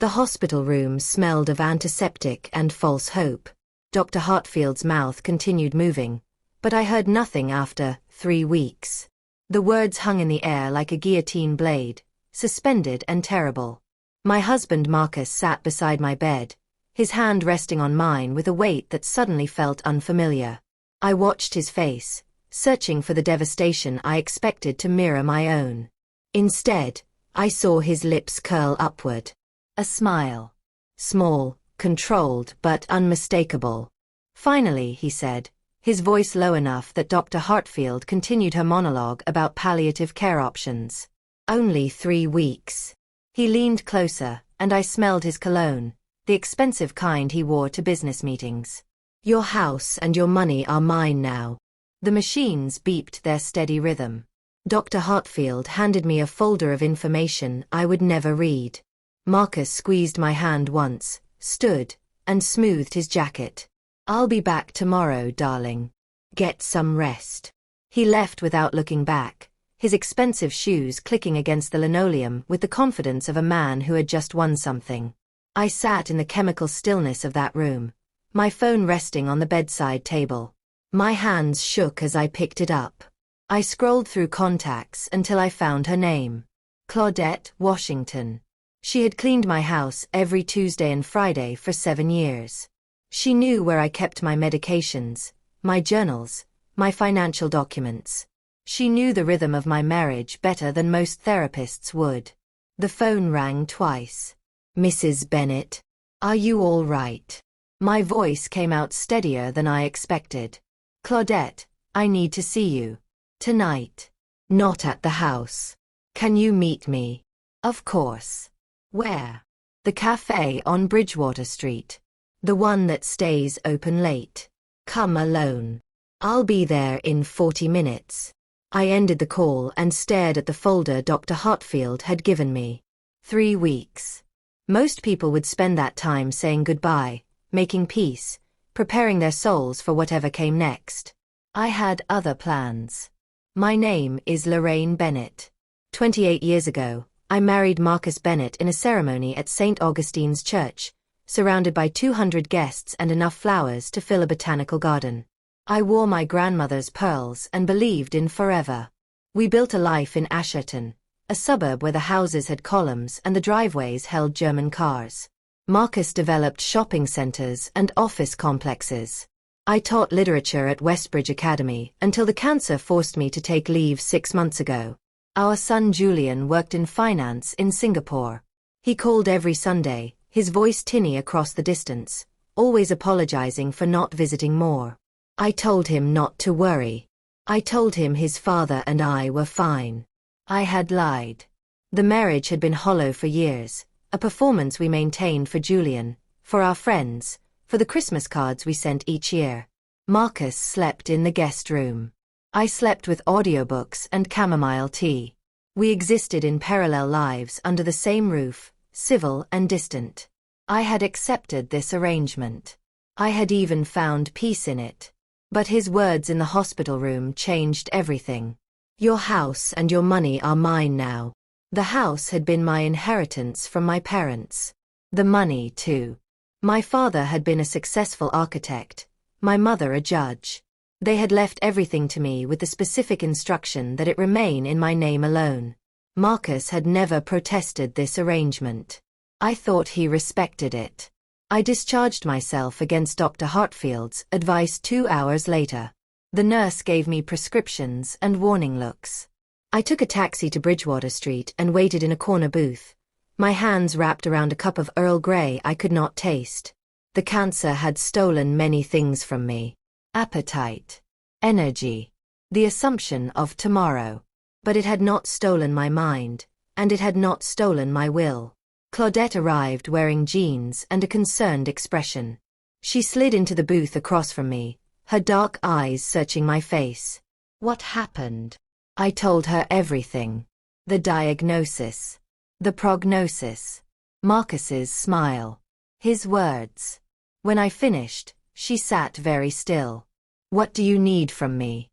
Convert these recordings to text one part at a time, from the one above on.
The hospital room smelled of antiseptic and false hope. Dr. Hartfield's mouth continued moving, but I heard nothing after 3 weeks. The words hung in the air like a guillotine blade, suspended and terrible. My husband Marcus sat beside my bed, his hand resting on mine with a weight that suddenly felt unfamiliar. I watched his face, searching for the devastation I expected to mirror my own. Instead, I saw his lips curl upward. A smile. Small, controlled, but unmistakable. "Finally," he said, his voice low enough that Dr. Hartfield continued her monologue about palliative care options. "Only 3 weeks." He leaned closer, and I smelled his cologne, the expensive kind he wore to business meetings. "Your house and your money are mine now." The machines beeped their steady rhythm. Dr. Hartfield handed me a folder of information I would never read. Marcus squeezed my hand once, stood, and smoothed his jacket. "I'll be back tomorrow, darling. Get some rest." He left without looking back, his expensive shoes clicking against the linoleum with the confidence of a man who had just won something. I sat in the chemical stillness of that room, my phone resting on the bedside table. My hands shook as I picked it up. I scrolled through contacts until I found her name. Claudette Washington. She had cleaned my house every Tuesday and Friday for 7 years. She knew where I kept my medications, my journals, my financial documents. She knew the rhythm of my marriage better than most therapists would. The phone rang twice. "Mrs. Bennett, are you all right?" My voice came out steadier than I expected. "Claudette, I need to see you. Tonight." "Not at the house. Can you meet me?" "Of course." "Where?" "The cafe on Bridgewater Street. The one that stays open late." "Come alone." "I'll be there in 40 minutes." I ended the call and stared at the folder Dr. Hartfield had given me. 3 weeks. Most people would spend that time saying goodbye, making peace, preparing their souls for whatever came next. I had other plans. My name is Lorraine Bennett. 28 years ago, I married Marcus Bennett in a ceremony at St. Augustine's Church, surrounded by 200 guests and enough flowers to fill a botanical garden. I wore my grandmother's pearls and believed in forever. We built a life in Asherton, a suburb where the houses had columns and the driveways held German cars. Marcus developed shopping centers and office complexes. I taught literature at Westbridge Academy until the cancer forced me to take leave 6 months ago. Our son Julian worked in finance in Singapore. He called every Sunday, his voice tinny across the distance, always apologizing for not visiting more. I told him not to worry. I told him his father and I were fine. I had lied. The marriage had been hollow for years, a performance we maintained for Julian, for our friends, for the Christmas cards we sent each year. Marcus slept in the guest room. I slept with audiobooks and chamomile tea. We existed in parallel lives under the same roof, civil and distant. I had accepted this arrangement. I had even found peace in it. But his words in the hospital room changed everything. "Your house and your money are mine now." The house had been my inheritance from my parents. The money, too. My father had been a successful architect, my mother a judge. They had left everything to me with the specific instruction that it remain in my name alone. Marcus had never protested this arrangement. I thought he respected it. I discharged myself against Dr. Hartfield's advice 2 hours later. The nurse gave me prescriptions and warning looks. I took a taxi to Bridgewater Street and waited in a corner booth, my hands wrapped around a cup of Earl Grey I could not taste. The cancer had stolen many things from me. Appetite. Energy. The assumption of tomorrow. But it had not stolen my mind, and it had not stolen my will. Claudette arrived wearing jeans and a concerned expression. She slid into the booth across from me, her dark eyes searching my face. "What happened?" I told her everything. The diagnosis. The prognosis. Marcus's smile. His words. When I finished, she sat very still. "What do you need from me?"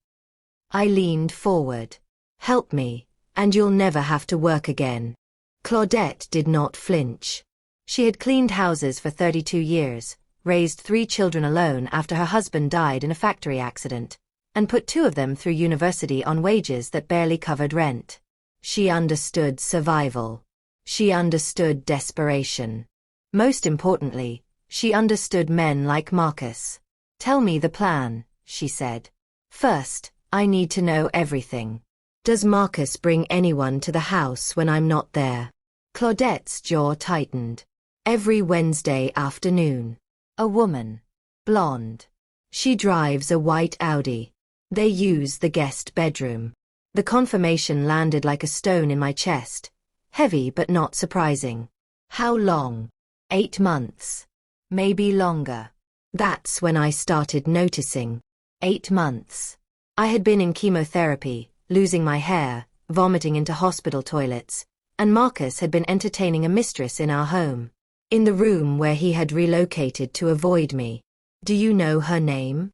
I leaned forward. "Help me, and you'll never have to work again." Claudette did not flinch. She had cleaned houses for 32 years, raised 3 children alone after her husband died in a factory accident, and put 2 of them through university on wages that barely covered rent. She understood survival. She understood desperation. Most importantly, she understood men like Marcus. "Tell me the plan," she said. "First, I need to know everything. Does Marcus bring anyone to the house when I'm not there?" Claudette's jaw tightened. "Every Wednesday afternoon. A woman. Blonde. She drives a white Audi. They use the guest bedroom." The confirmation landed like a stone in my chest, heavy but not surprising. "How long?" 8 months. Maybe longer. That's when I started noticing. 8 months. I had been in chemotherapy, losing my hair, vomiting into hospital toilets, and Marcus had been entertaining a mistress in our home. In the room where he had relocated to avoid me. "Do you know her name?"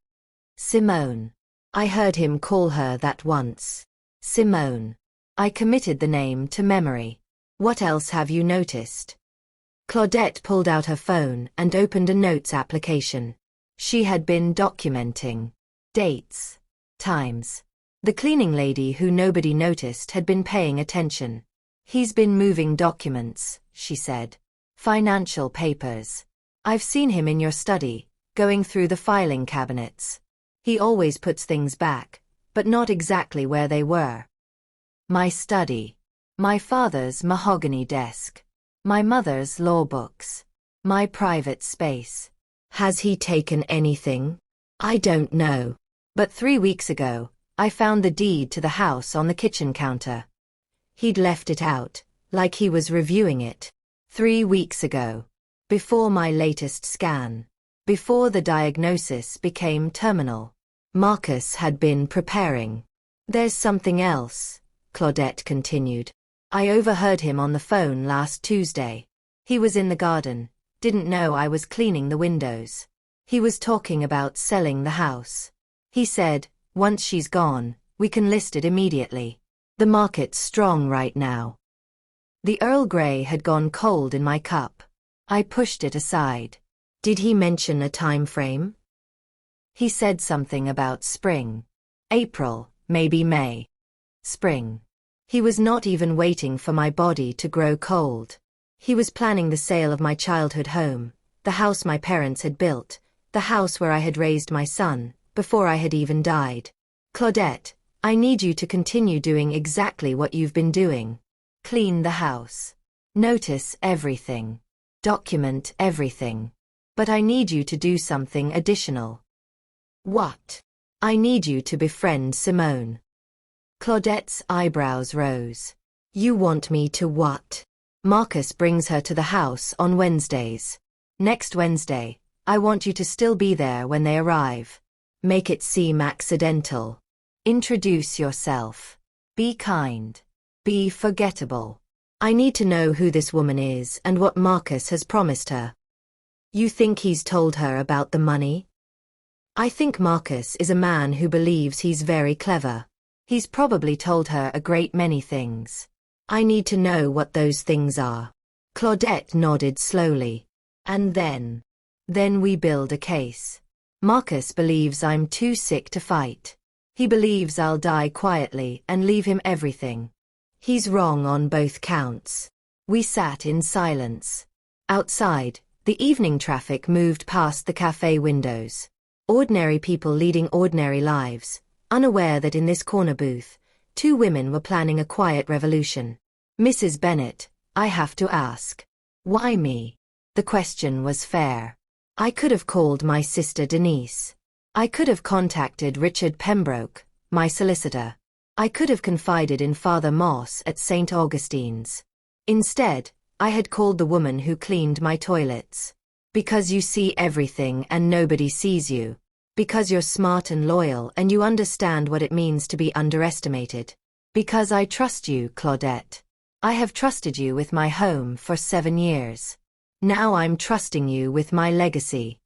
"Simone." I heard him call her that once. Simone. I committed the name to memory. "What else have you noticed?" Claudette pulled out her phone and opened a notes application. She had been documenting dates, times. The cleaning lady who nobody noticed had been paying attention. "He's been moving documents," she said. "Financial papers. I've seen him in your study, going through the filing cabinets. He always puts things back, but not exactly where they were." My study. My father's mahogany desk. My mother's law books. My private space. Has he taken anything? I don't know. But 3 weeks ago, I found the deed to the house on the kitchen counter. He'd left it out, like he was reviewing it. 3 weeks ago. Before my latest scan. Before the diagnosis became terminal. Marcus had been preparing. "There's something else," Claudette continued. "I overheard him on the phone last Tuesday. He was in the garden, didn't know I was cleaning the windows. He was talking about selling the house. He said, once she's gone, we can list it immediately. The market's strong right now." The Earl Grey had gone cold in my cup. I pushed it aside. Did he mention a time frame? He said something about spring. April, maybe May. Spring. He was not even waiting for my body to grow cold. He was planning the sale of my childhood home, the house my parents had built, the house where I had raised my son, before I had even died. "Claudette, I need you to continue doing exactly what you've been doing. Clean the house. Notice everything. Document everything. But I need you to do something additional." "What?" "I need you to befriend Simone." Claudette's eyebrows rose. "You want me to what?" "Marcus brings her to the house on Wednesdays. Next Wednesday, I want you to still be there when they arrive. Make it seem accidental. Introduce yourself. Be kind. Be forgettable. I need to know who this woman is and what Marcus has promised her." "You think he's told her about the money?" "I think Marcus is a man who believes he's very clever. He's probably told her a great many things. I need to know what those things are." Claudette nodded slowly. "And then we build a case. Marcus believes I'm too sick to fight. He believes I'll die quietly and leave him everything. He's wrong on both counts." We sat in silence. Outside, the evening traffic moved past the cafe windows. Ordinary people leading ordinary lives, unaware that in this corner booth, 2 women were planning a quiet revolution. "Mrs. Bennet, I have to ask. Why me?" The question was fair. I could have called my sister Denise. I could have contacted Richard Pembroke, my solicitor. I could have confided in Father Moss at St. Augustine's. Instead, I had called the woman who cleaned my toilets. Because you see everything and nobody sees you. Because you're smart and loyal and you understand what it means to be underestimated. Because I trust you, Claudette. I have trusted you with my home for 7 years. Now I'm trusting you with my legacy."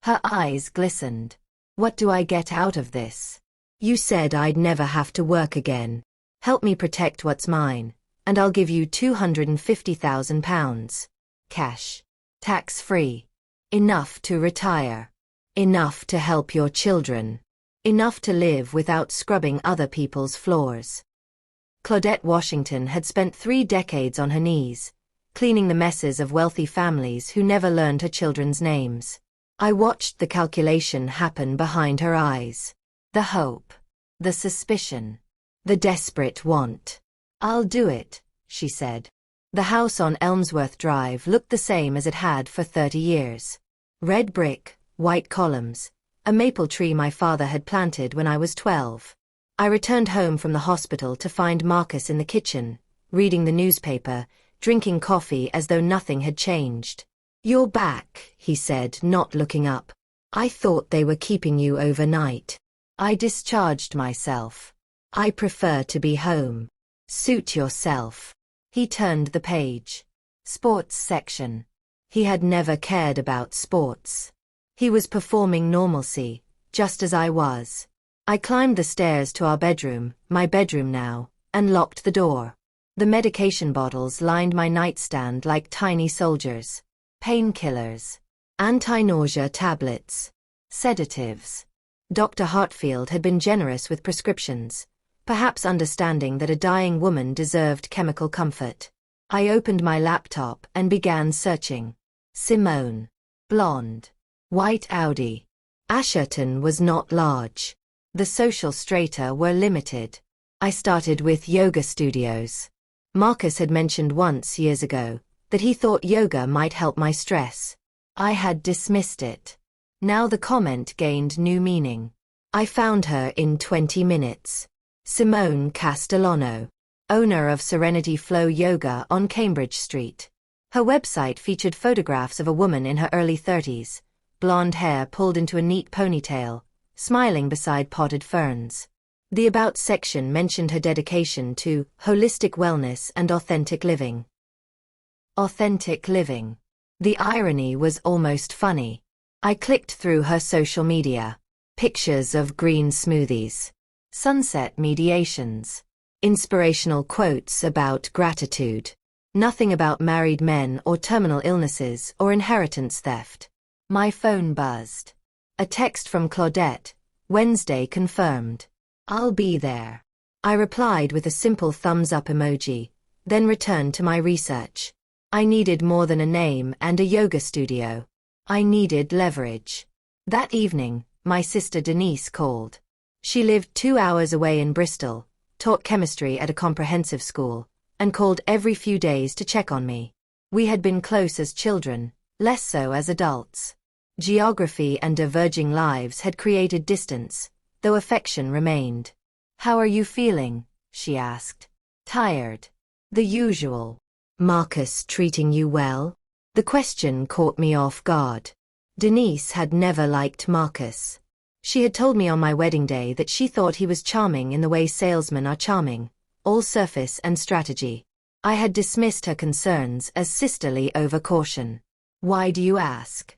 Her eyes glistened. "What do I get out of this?" "You said I'd never have to work again. Help me protect what's mine, and I'll give you £250,000. Cash. Tax-free. Enough to retire. Enough to help your children. Enough to live without scrubbing other people's floors. Claudette Washington had spent 3 decades on her knees, cleaning the messes of wealthy families who never learned her children's names. I watched the calculation happen behind her eyes. The hope. The suspicion. The desperate want. "I'll do it," she said. The house on Elmsworth Drive looked the same as it had for 30 years. Red brick, white columns, a maple tree my father had planted when I was 12. I returned home from the hospital to find Marcus in the kitchen, reading the newspaper, drinking coffee as though nothing had changed. "You're back," he said, not looking up. "I thought they were keeping you overnight." I discharged myself. "I prefer to be home." "Suit yourself." He turned the page. Sports section. He had never cared about sports. He was performing normalcy, just as I was. I climbed the stairs to our bedroom, my bedroom now, and locked the door. The medication bottles lined my nightstand like tiny soldiers. Painkillers. Anti-nausea tablets. Sedatives. Dr. Hartfield had been generous with prescriptions, perhaps understanding that a dying woman deserved chemical comfort. I opened my laptop and began searching. Simone. Blonde. White Audi. Asherton was not large. The social strata were limited. I started with yoga studios. Marcus had mentioned once years ago that he thought yoga might help my stress. I had dismissed it. Now the comment gained new meaning. I found her in 20 minutes. Simone Castellano, owner of Serenity Flow Yoga on Cambridge Street. Her website featured photographs of a woman in her early 30s, blonde hair pulled into a neat ponytail, smiling beside potted ferns. The About section mentioned her dedication to holistic wellness and authentic living. Authentic living. The irony was almost funny. I clicked through her social media. Pictures of green smoothies. Sunset mediations. Inspirational quotes about gratitude. Nothing about married men or terminal illnesses or inheritance theft. My phone buzzed. A text from Claudette. Wednesday confirmed. "I'll be there." I replied with a simple thumbs-up emoji, then returned to my research. I needed more than a name and a yoga studio. I needed leverage. That evening, my sister Denise called. She lived 2 hours away in Bristol, taught chemistry at a comprehensive school, and called every few days to check on me. We had been close as children, less so as adults. Geography and diverging lives had created distance, though affection remained. "How are you feeling?" she asked. "Tired. The usual." "Marcus treating you well?" The question caught me off guard. Denise had never liked Marcus. She had told me on my wedding day that she thought he was charming in the way salesmen are charming, all surface and strategy. I had dismissed her concerns as sisterly overcaution. "Why do you ask?"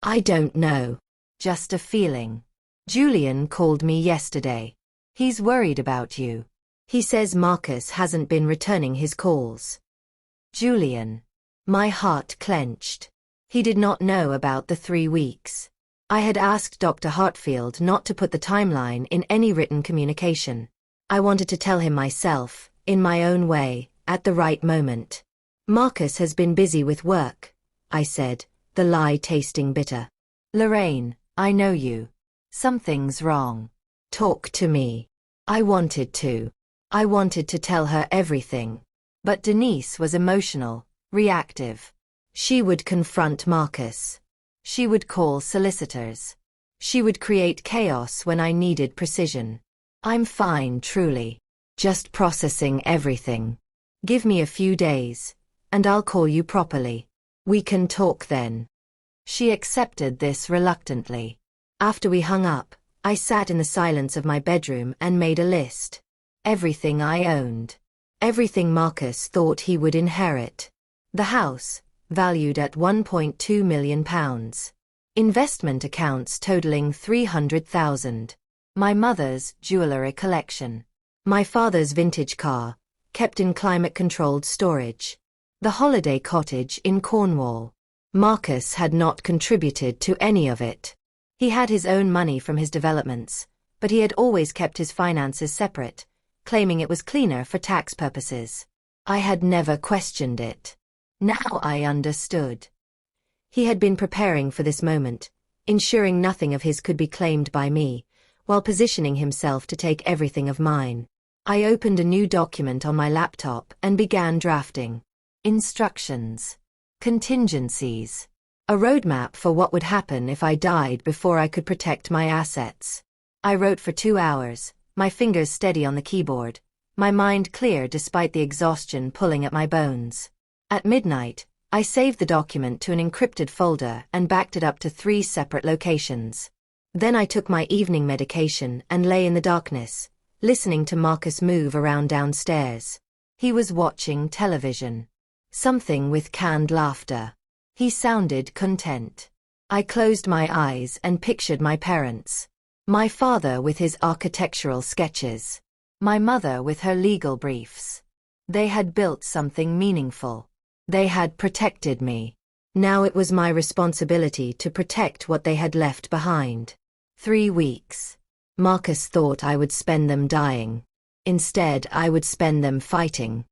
"I don't know. Just a feeling. Julian called me yesterday. He's worried about you. He says Marcus hasn't been returning his calls." Julian. My heart clenched. He did not know about the 3 weeks. I had asked Dr. Hartfield not to put the timeline in any written communication. I wanted to tell him myself, in my own way, at the right moment. "Marcus has been busy with work," I said, the lie tasting bitter. "Lorraine, I know you. Something's wrong. Talk to me." I wanted to. I wanted to tell her everything. But Denise was emotional, reactive. She would confront Marcus. She would call solicitors. She would create chaos when I needed precision. "I'm fine, truly. Just processing everything. Give me a few days, and I'll call you properly. We can talk then." She accepted this reluctantly. After we hung up, I sat in the silence of my bedroom and made a list. Everything I owned. Everything Marcus thought he would inherit. The house, valued at £1.2 million. Investment accounts totaling 300,000. My mother's jewelry collection. My father's vintage car, kept in climate-controlled storage. The holiday cottage in Cornwall. Marcus had not contributed to any of it. He had his own money from his developments, but he had always kept his finances separate, claiming it was cleaner for tax purposes. I had never questioned it. Now I understood. He had been preparing for this moment, ensuring nothing of his could be claimed by me, while positioning himself to take everything of mine. I opened a new document on my laptop and began drafting. Instructions. Contingencies. A roadmap for what would happen if I died before I could protect my assets. I wrote for 2 hours, my fingers steady on the keyboard, my mind clear despite the exhaustion pulling at my bones. At midnight, I saved the document to an encrypted folder and backed it up to 3 separate locations. Then I took my evening medication and lay in the darkness, listening to Marcus move around downstairs. He was watching television. Something with canned laughter. He sounded content. I closed my eyes and pictured my parents. My father with his architectural sketches. My mother with her legal briefs. They had built something meaningful. They had protected me. Now it was my responsibility to protect what they had left behind. 3 weeks. Marcus thought I would spend them dying. Instead, I would spend them fighting.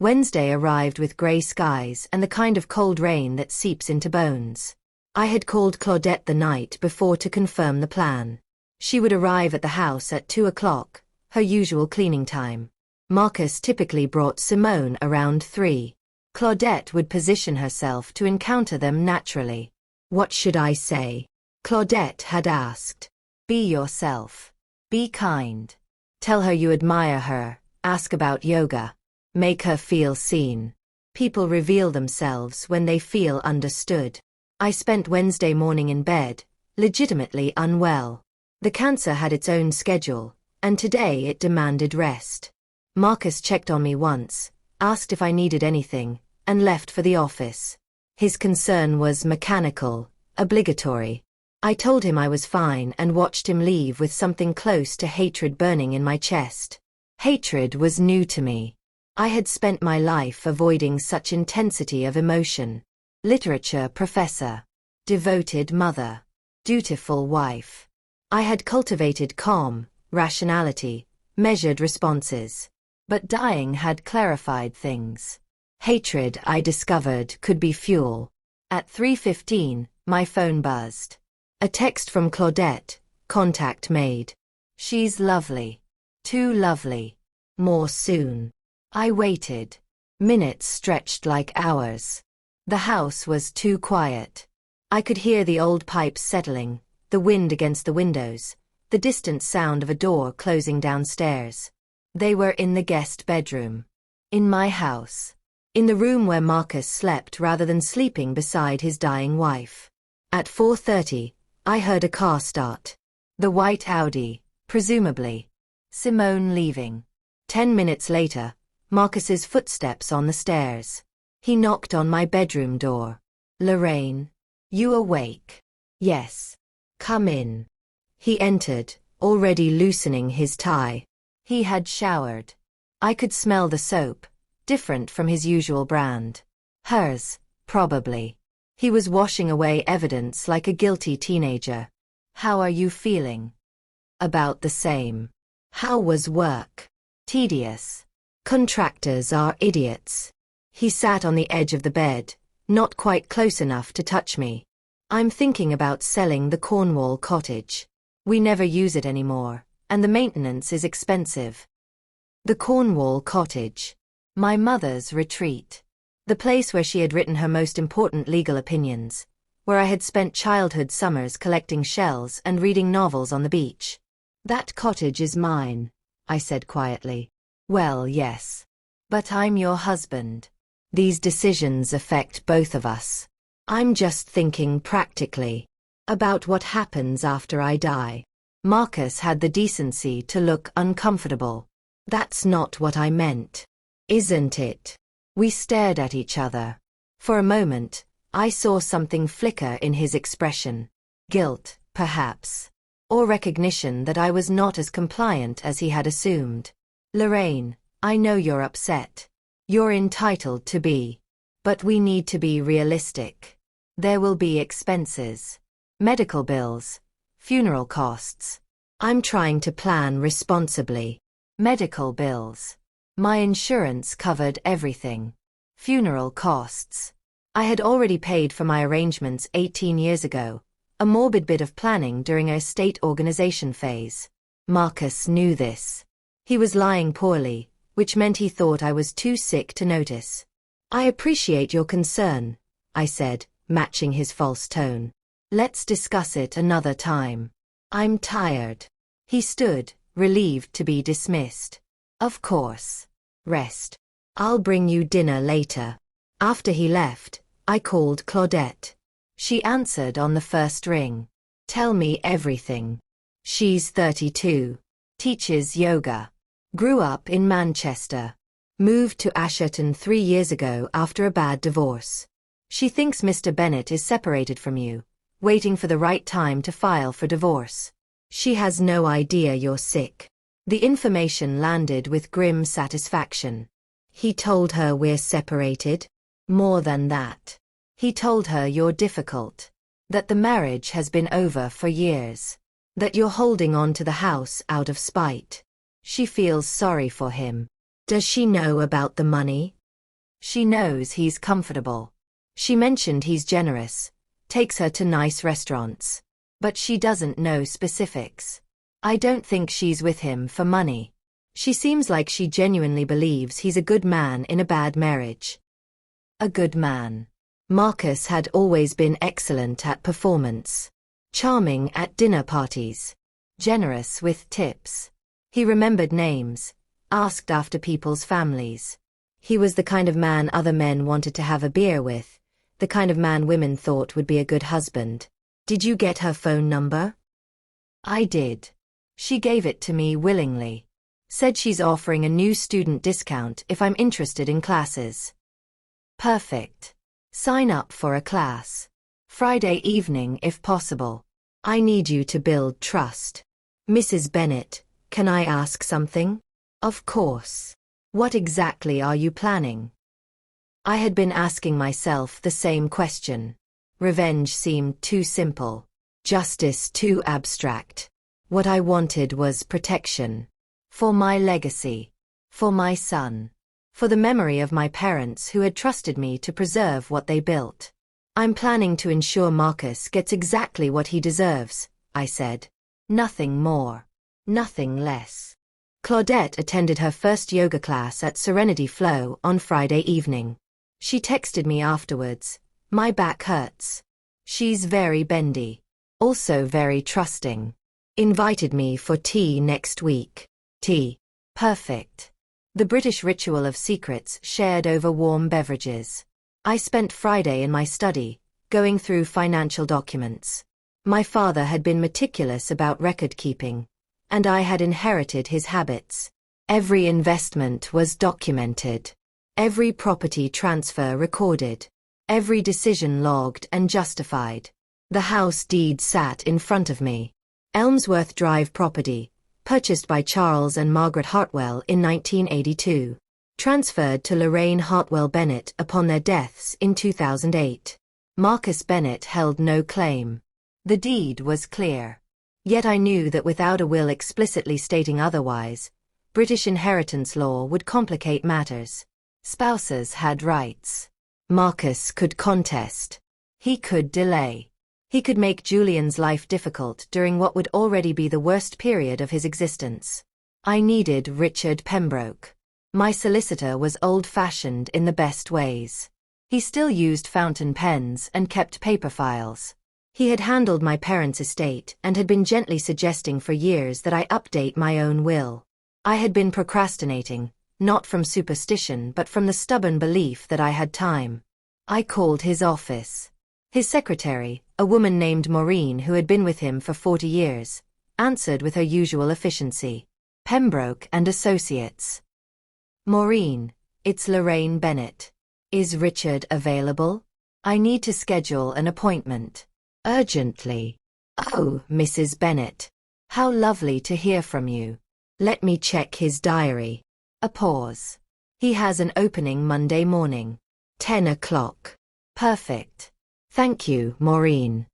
Wednesday arrived with grey skies and the kind of cold rain that seeps into bones. I had called Claudette the night before to confirm the plan. She would arrive at the house at 2 o'clock, her usual cleaning time. Marcus typically brought Simone around 3. Claudette would position herself to encounter them naturally. What should I say? Claudette had asked. Be yourself. Be kind. Tell her you admire her, ask about yoga. Make her feel seen. People reveal themselves when they feel understood. I spent Wednesday morning in bed, legitimately unwell. The cancer had its own schedule, and today it demanded rest. Marcus checked on me once, asked if I needed anything, and left for the office. His concern was mechanical, obligatory. I told him I was fine and watched him leave with something close to hatred burning in my chest. Hatred was new to me. I had spent my life avoiding such intensity of emotion. Literature professor. Devoted mother. Dutiful wife. I had cultivated calm, rationality, measured responses. But dying had clarified things. Hatred, I discovered, could be fuel. At 3:15, my phone buzzed. A text from Claudette, contact made. She's lovely. Too lovely. More soon. I waited. Minutes stretched like hours. The house was too quiet. I could hear the old pipes settling, the wind against the windows, the distant sound of a door closing downstairs. They were in the guest bedroom. In my house. In the room where Marcus slept rather than sleeping beside his dying wife. At 4:30, I heard a car start. The white Audi, presumably. Simone leaving. 10 minutes later, Marcus's footsteps on the stairs. He knocked on my bedroom door. Lorraine. You awake? Yes. Come in. He entered, already loosening his tie. He had showered. I could smell the soap, different from his usual brand. Hers, probably. He was washing away evidence like a guilty teenager. How are you feeling? About the same. How was work? Tedious. Contractors are idiots. He sat on the edge of the bed, not quite close enough to touch me. I'm thinking about selling the Cornwall cottage. We never use it anymore, and the maintenance is expensive. The Cornwall cottage. My mother's retreat. The place where she had written her most important legal opinions, where I had spent childhood summers collecting shells and reading novels on the beach. That cottage is mine, I said quietly. Well, yes. But I'm your husband. These decisions affect both of us. I'm just thinking practically. About what happens after I die. Marcus had the decency to look uncomfortable. That's not what I meant. Isn't it? We stared at each other. For a moment, I saw something flicker in his expression. Guilt, perhaps. Or recognition that I was not as compliant as he had assumed. Lorraine, I know you're upset. You're entitled to be. But we need to be realistic. There will be expenses. Medical bills. Funeral costs. I'm trying to plan responsibly. Medical bills. My insurance covered everything. Funeral costs. I had already paid for my arrangements 18 years ago, a morbid bit of planning during a estate organization phase. Marcus knew this. He was lying poorly, which meant he thought I was too sick to notice. I appreciate your concern, I said, matching his false tone. Let's discuss it another time. I'm tired. He stood, relieved to be dismissed. Of course. Rest. I'll bring you dinner later. After he left, I called Claudette. She answered on the first ring. Tell me everything. She's 32. Teaches yoga. Grew up in Manchester. Moved to Asherton 3 years ago after a bad divorce. She thinks Mr. Bennett is separated from you, waiting for the right time to file for divorce. She has no idea you're sick. The information landed with grim satisfaction. He told her we're separated? More than that. He told her you're difficult. That the marriage has been over for years. That you're holding on to the house out of spite. She feels sorry for him. Does she know about the money? She knows he's comfortable. She mentioned he's generous, takes her to nice restaurants. But she doesn't know specifics. I don't think she's with him for money. She seems like she genuinely believes he's a good man in a bad marriage. A good man. Marcus had always been excellent at performance. Charming at dinner parties. Generous with tips. He remembered names, asked after people's families. He was the kind of man other men wanted to have a beer with, the kind of man women thought would be a good husband. Did you get her phone number? I did. She gave it to me willingly. Said she's offering a new student discount if I'm interested in classes. Perfect. Sign up for a class. Friday evening if possible. I need you to build trust. Mrs. Bennett, can I ask something? Of course. What exactly are you planning? I had been asking myself the same question. Revenge seemed too simple. Justice too abstract. What I wanted was protection. For my legacy. For my son. For the memory of my parents who had trusted me to preserve what they built. I'm planning to ensure Marcus gets exactly what he deserves, I said. Nothing more. Nothing less. Claudette attended her first yoga class at Serenity Flow on Friday evening. She texted me afterwards. My back hurts. She's very bendy. Also very trusting. Invited me for tea next week. Tea. Perfect. The British ritual of secrets shared over warm beverages. I spent Friday in my study, going through financial documents. My father had been meticulous about record keeping, and I had inherited his habits. Every investment was documented. Every property transfer recorded. Every decision logged and justified. The house deed sat in front of me. Elmsworth Drive property, purchased by Charles and Margaret Hartwell in 1982. Transferred to Lorraine Hartwell Bennett upon their deaths in 2008. Marcus Bennett held no claim. The deed was clear. Yet I knew that without a will explicitly stating otherwise, British inheritance law would complicate matters. Spouses had rights. Marcus could contest. He could delay. He could make Julian's life difficult during what would already be the worst period of his existence. I needed Richard Pembroke. My solicitor was old-fashioned in the best ways. He still used fountain pens and kept paper files. He had handled my parents' estate and had been gently suggesting for years that I update my own will. I had been procrastinating, not from superstition but from the stubborn belief that I had time. I called his office. His secretary, a woman named Maureen who had been with him for 40 years, answered with her usual efficiency. Pembroke and Associates. Maureen, it's Lorraine Bennett. Is Richard available? I need to schedule an appointment. Urgently. Oh, Mrs. Bennett. How lovely to hear from you. Let me check his diary. A pause. He has an opening Monday morning. 10 o'clock. Perfect. Thank you, Maureen.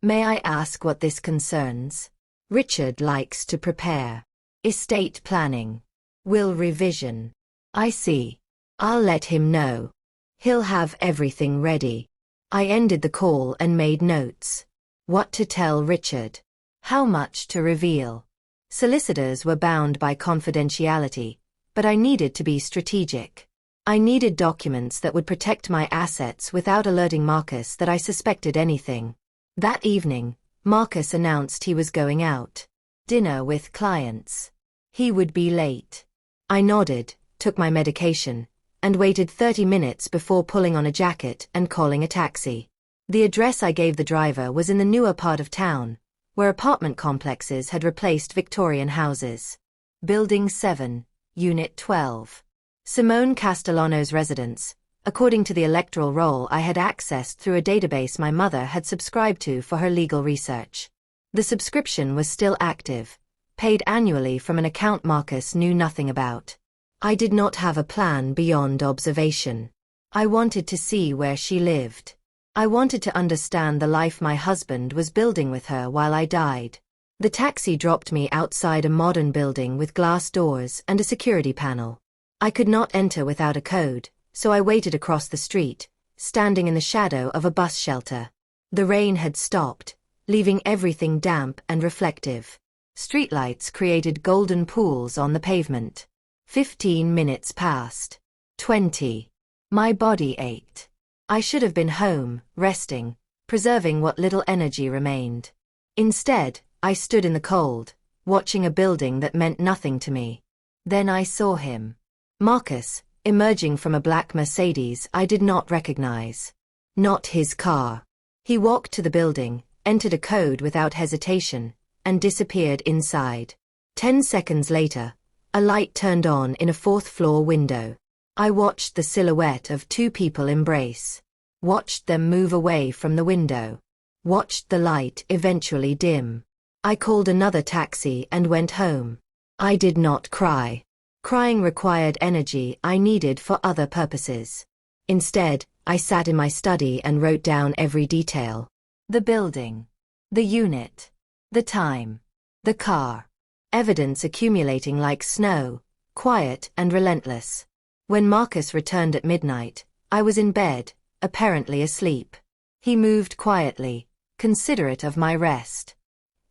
May I ask what this concerns? Richard likes to prepare. Estate planning. Will revision. I see. I'll let him know. He'll have everything ready. I ended the call and made notes. What to tell Richard? How much to reveal? Solicitors were bound by confidentiality, but I needed to be strategic. I needed documents that would protect my assets without alerting Marcus that I suspected anything. That evening, Marcus announced he was going out. Dinner with clients. He would be late. I nodded, took my medication, and waited 30 minutes before pulling on a jacket and calling a taxi. The address I gave the driver was in the newer part of town, where apartment complexes had replaced Victorian houses. Building 7, Unit 12. Simone Castellano's residence, according to the electoral roll I had accessed through a database my mother had subscribed to for her legal research. The subscription was still active, paid annually from an account Marcus knew nothing about. I did not have a plan beyond observation. I wanted to see where she lived. I wanted to understand the life my husband was building with her while I died. The taxi dropped me outside a modern building with glass doors and a security panel. I could not enter without a code, so I waited across the street, standing in the shadow of a bus shelter. The rain had stopped, leaving everything damp and reflective. Streetlights created golden pools on the pavement. 15 minutes passed. 20. My body ached. I should have been home, resting, preserving what little energy remained. Instead, I stood in the cold, watching a building that meant nothing to me. Then I saw him. Marcus, emerging from a black Mercedes I did not recognize. Not his car. He walked to the building, entered a code without hesitation, and disappeared inside. 10 seconds later, a light turned on in a fourth-floor window. I watched the silhouette of two people embrace. Watched them move away from the window. Watched the light eventually dim. I called another taxi and went home. I did not cry. Crying required energy I needed for other purposes. Instead, I sat in my study and wrote down every detail. The building. The unit. The time. The car. Evidence accumulating like snow, quiet and relentless. When Marcus returned at midnight, I was in bed, apparently asleep. He moved quietly, considerate of my rest.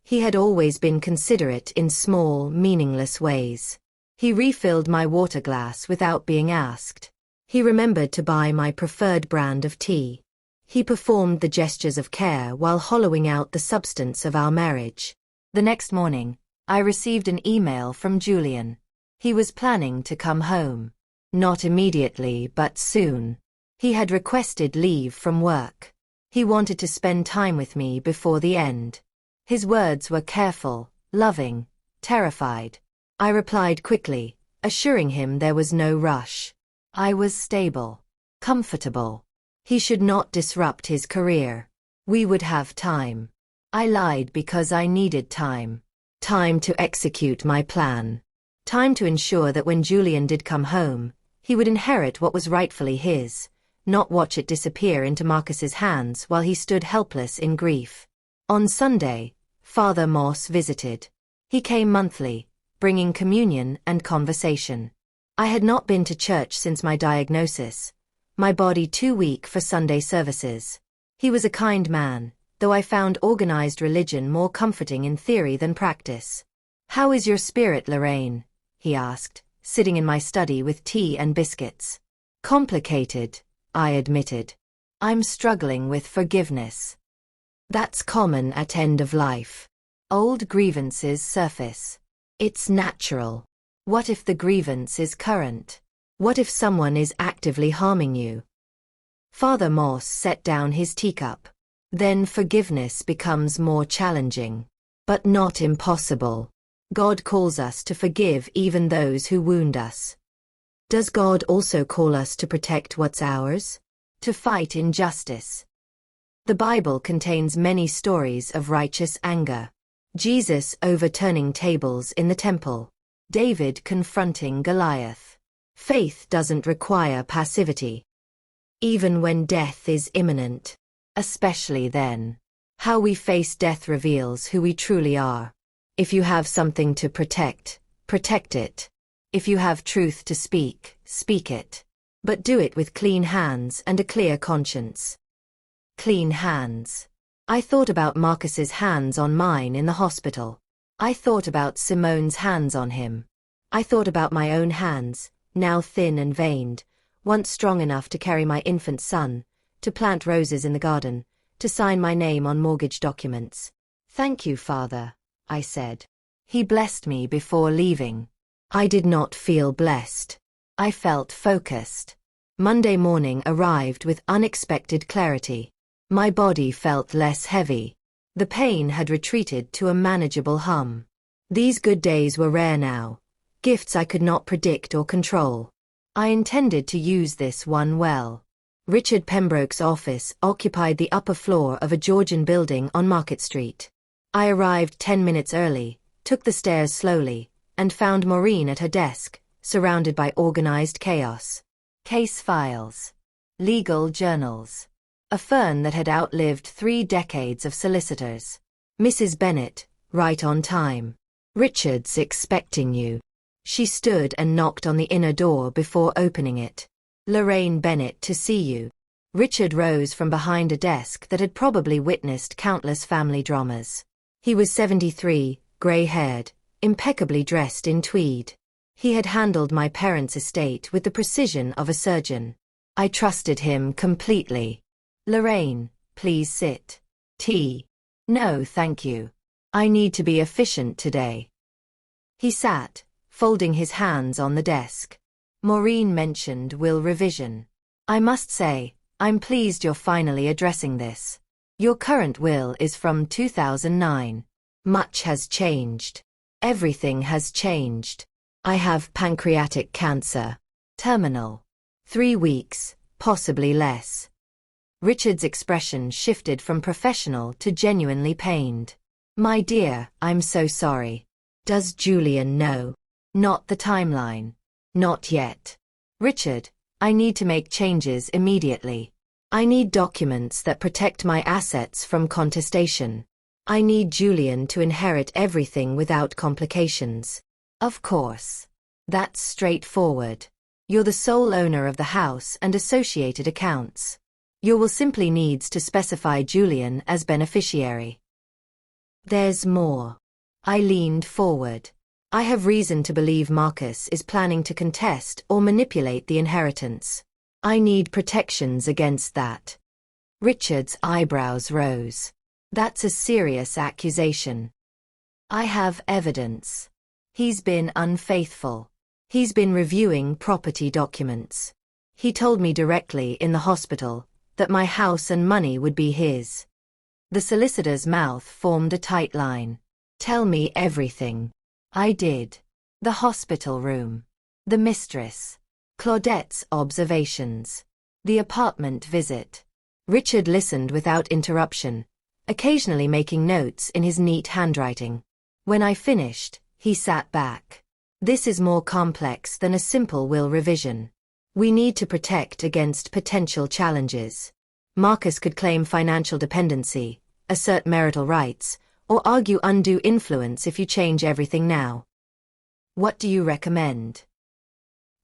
He had always been considerate in small, meaningless ways. He refilled my water glass without being asked. He remembered to buy my preferred brand of tea. He performed the gestures of care while hollowing out the substance of our marriage. The next morning, I received an email from Julian. He was planning to come home. Not immediately, but soon. He had requested leave from work. He wanted to spend time with me before the end. His words were careful, loving, terrified. I replied quickly, assuring him there was no rush. I was stable, comfortable. He should not disrupt his career. We would have time. I lied because I needed time. Time to execute my plan. Time to ensure that when Julian did come home, he would inherit what was rightfully his, not watch it disappear into Marcus's hands while he stood helpless in grief. On Sunday, Father Morse visited. He came monthly, bringing communion and conversation. I had not been to church since my diagnosis, my body too weak for Sunday services. He was a kind man, though I found organized religion more comforting in theory than practice. "How is your spirit, Lorraine?" he asked, sitting in my study with tea and biscuits. "Complicated," I admitted. "I'm struggling with forgiveness." That's common at end of life. Old grievances surface. It's natural. What if the grievance is current? What if someone is actively harming you? Father Morse set down his teacup. Then forgiveness becomes more challenging. But not impossible. God calls us to forgive even those who wound us. Does God also call us to protect what's ours? To fight injustice? The Bible contains many stories of righteous anger. Jesus overturning tables in the temple. David confronting Goliath. Faith doesn't require passivity. Even when death is imminent. Especially then. How we face death reveals who we truly are. If you have something to protect, protect it. If you have truth to speak, speak it. But do it with clean hands and a clear conscience. Clean hands. I thought about Marcus's hands on mine in the hospital. I thought about Simone's hands on him. I thought about my own hands, now thin and veined, once strong enough to carry my infant son, to plant roses in the garden, to sign my name on mortgage documents. "Thank you, Father," I said. He blessed me before leaving. I did not feel blessed. I felt focused. Monday morning arrived with unexpected clarity. My body felt less heavy. The pain had retreated to a manageable hum. These good days were rare now, gifts I could not predict or control. I intended to use this one well. Richard Pembroke's office occupied the upper floor of a Georgian building on Market Street. I arrived 10 minutes early, took the stairs slowly, and found Maureen at her desk, surrounded by organized chaos. Case files. Legal journals. A firm that had outlived 3 decades of solicitors. "Mrs. Bennet, right on time. Richard's expecting you." She stood and knocked on the inner door before opening it. "Lorraine Bennet to see you." Richard rose from behind a desk that had probably witnessed countless family dramas. He was 73, grey-haired, impeccably dressed in tweed. He had handled my parents' estate with the precision of a surgeon. I trusted him completely. "Lorraine, please sit." "Tea?" "No, thank you. I need to be efficient today." He sat, folding his hands on the desk. "Maureen mentioned will revision. I must say, I'm pleased you're finally addressing this. Your current will is from 2009. Much has changed. Everything has changed. I have pancreatic cancer. Terminal. 3 weeks, possibly less." Richard's expression shifted from professional to genuinely pained. "My dear, I'm so sorry. Does Julian know?" "Not the timeline." "Not yet." "Richard, I need to make changes immediately. I need documents that protect my assets from contestation. I need Julian to inherit everything without complications." "Of course. That's straightforward. You're the sole owner of the house and associated accounts. You will simply need to specify Julian as beneficiary." "There's more." I leaned forward. "I have reason to believe Marcus is planning to contest or manipulate the inheritance. I need protections against that." Richard's eyebrows rose. "That's a serious accusation." "I have evidence. He's been unfaithful. He's been reviewing property documents. He told me directly in the hospital that my house and money would be his." The solicitor's mouth formed a tight line. "Tell me everything." I did. The hospital room. The mistress. Claudette's observations. The apartment visit. Richard listened without interruption, occasionally making notes in his neat handwriting. When I finished, he sat back. "This is more complex than a simple will revision. We need to protect against potential challenges. Marcus could claim financial dependency, assert marital rights, or argue undue influence if you change everything now. What do you recommend?"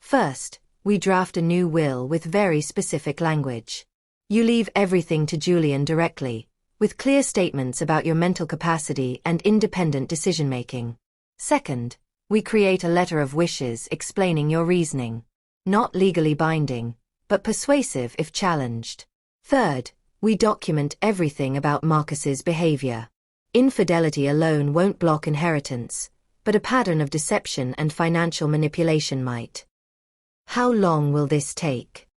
"First, we draft a new will with very specific language. You leave everything to Julian directly, with clear statements about your mental capacity and independent decision-making. Second, we create a letter of wishes explaining your reasoning. Not legally binding, but persuasive if challenged. Third, we document everything about Marcus's behavior. Infidelity alone won't block inheritance, but a pattern of deception and financial manipulation might." "How long will this take?"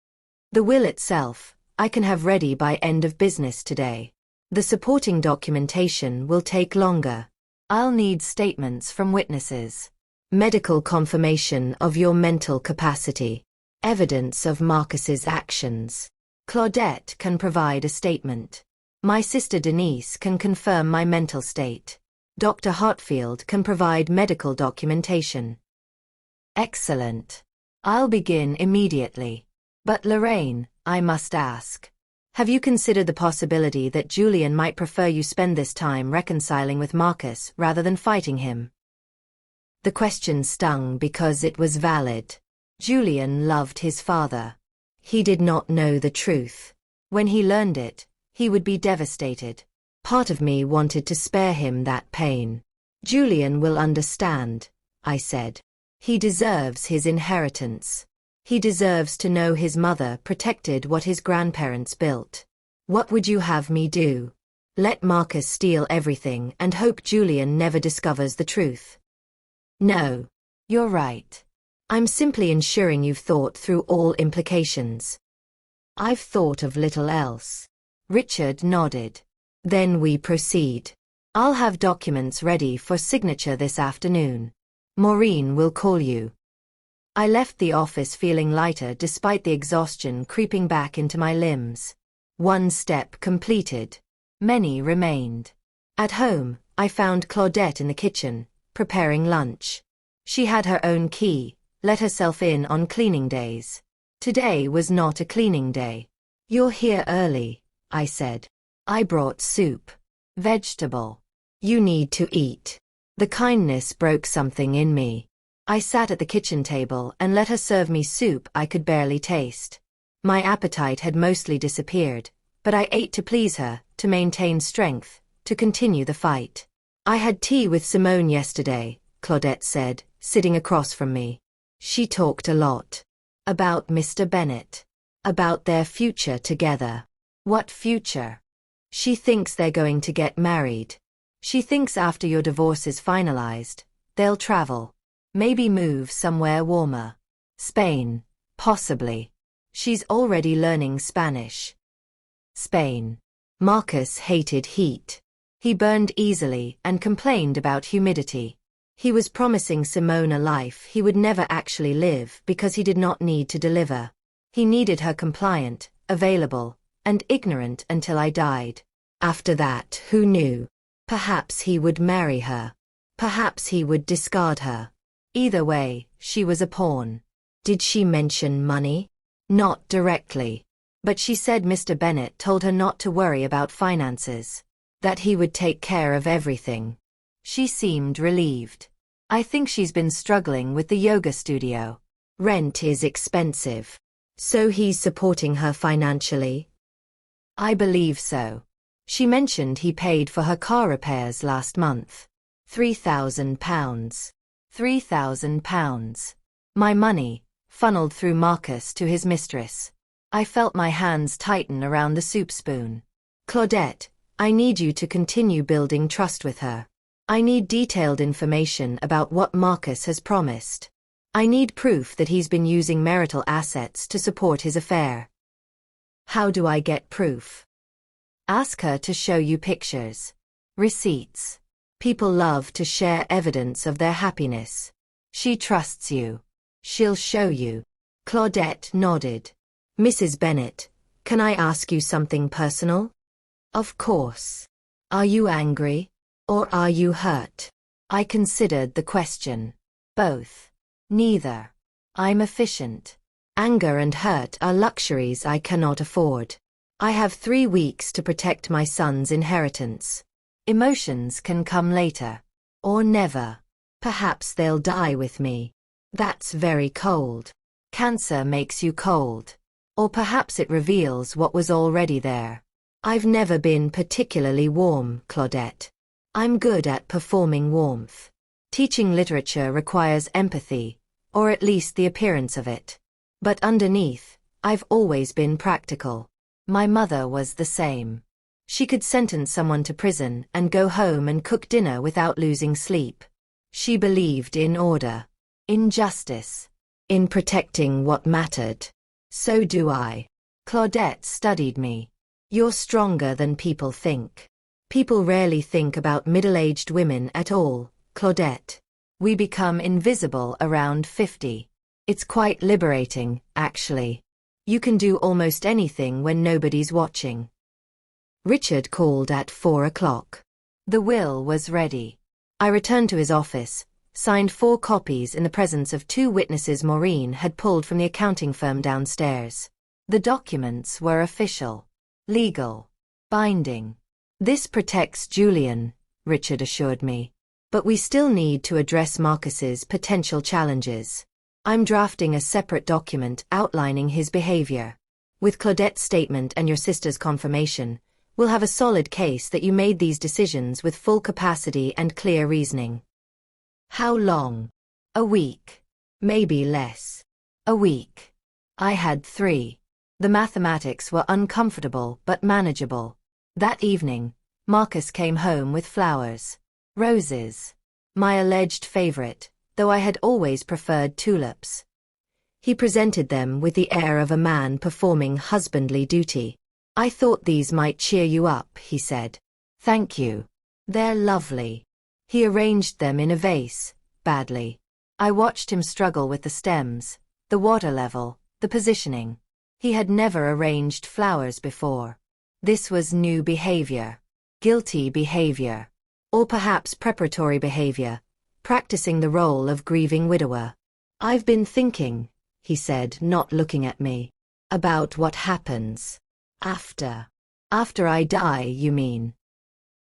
"The will itself, I can have ready by end of business today. The supporting documentation will take longer. I'll need statements from witnesses. Medical confirmation of your mental capacity. Evidence of Marcus's actions. Claudette can provide a statement. My sister Denise can confirm my mental state. Dr. Hartfield can provide medical documentation." "Excellent. I'll begin immediately. But Lorraine, I must ask. Have you considered the possibility that Julian might prefer you spend this time reconciling with Marcus rather than fighting him? The question stung because it was valid. Julian loved his father. He did not know the truth. When he learned it, he would be devastated. Part of me wanted to spare him that pain. Julian will understand, I said. He deserves his inheritance. He deserves to know his mother protected what his grandparents built. What would you have me do? Let Marcus steal everything and hope Julian never discovers the truth? No. You're right. I'm simply ensuring you've thought through all implications. I've thought of little else. Richard nodded. Then we proceed. I'll have documents ready for signature this afternoon. Maureen will call you. I left the office feeling lighter despite the exhaustion creeping back into my limbs. One step completed. Many remained. At home, I found Claudette in the kitchen, preparing lunch. She had her own key, let herself in on cleaning days. Today was not a cleaning day. You're here early, I said. I brought soup. Vegetable. You need to eat. The kindness broke something in me. I sat at the kitchen table and let her serve me soup I could barely taste. My appetite had mostly disappeared, but I ate to please her, to maintain strength, to continue the fight. I had tea with Simone yesterday, Claudette said, sitting across from me. She talked a lot. About Mr. Bennet. About their future together. What future? She thinks they're going to get married. She thinks after your divorce is finalized, they'll travel. Maybe move somewhere warmer. Spain, possibly. She's already learning Spanish. Spain. Marcus hated heat. He burned easily and complained about humidity. He was promising Simone a life he would never actually live because he did not need to deliver. He needed her compliant, available, and ignorant until I died. After that, who knew? Perhaps he would marry her. Perhaps he would discard her. Either way, she was a pawn. Did she mention money? Not directly. But she said Mr. Bennet told her not to worry about finances. That he would take care of everything. She seemed relieved. I think she's been struggling with the yoga studio. Rent is expensive. So he's supporting her financially? I believe so. She mentioned he paid for her car repairs last month. £3,000. £3,000. My money, funneled through Marcus to his mistress. I felt my hands tighten around the soup spoon. Claudette, I need you to continue building trust with her. I need detailed information about what Marcus has promised. I need proof that he's been using marital assets to support his affair. How do I get proof? Ask her to show you pictures. Receipts. People love to share evidence of their happiness. She trusts you. She'll show you. Claudette nodded. Mrs. Bennet, can I ask you something personal? Of course. Are you angry? Or are you hurt? I considered the question. Both. Neither. I'm efficient. Anger and hurt are luxuries I cannot afford. I have 3 weeks to protect my son's inheritance. Emotions can come later. Or never. Perhaps they'll die with me. That's very cold. Cancer makes you cold. Or perhaps it reveals what was already there. I've never been particularly warm, Claudette. I'm good at performing warmth. Teaching literature requires empathy, or at least the appearance of it. But underneath, I've always been practical. My mother was the same. She could sentence someone to prison and go home and cook dinner without losing sleep. She believed in order, in justice, in protecting what mattered. So do I. Claudette studied me. You're stronger than people think. People rarely think about middle-aged women at all, Claudette. We become invisible around 50. It's quite liberating, actually. You can do almost anything when nobody's watching. Richard called at 4 o'clock. The will was ready. I returned to his office, signed 4 copies in the presence of 2 witnesses Maureen had pulled from the accounting firm downstairs. The documents were official, legal, binding. This protects Julian, Richard assured me. But we still need to address Marcus's potential challenges. I'm drafting a separate document outlining his behavior. With Claudette's statement and your sister's confirmation, we'll have a solid case that you made these decisions with full capacity and clear reasoning. How long? A week. Maybe less. A week. I had 3. The mathematics were uncomfortable but manageable. That evening, Marcus came home with flowers. Roses. My alleged favorite, though I had always preferred tulips. He presented them with the air of a man performing husbandly duty. I thought these might cheer you up, he said. Thank you. They're lovely. He arranged them in a vase, badly. I watched him struggle with the stems, the water level, the positioning. He had never arranged flowers before. This was new behavior. Guilty behavior. Or perhaps preparatory behavior, practicing the role of grieving widower. I've been thinking, he said, not looking at me, about what happens after. After I die, you mean?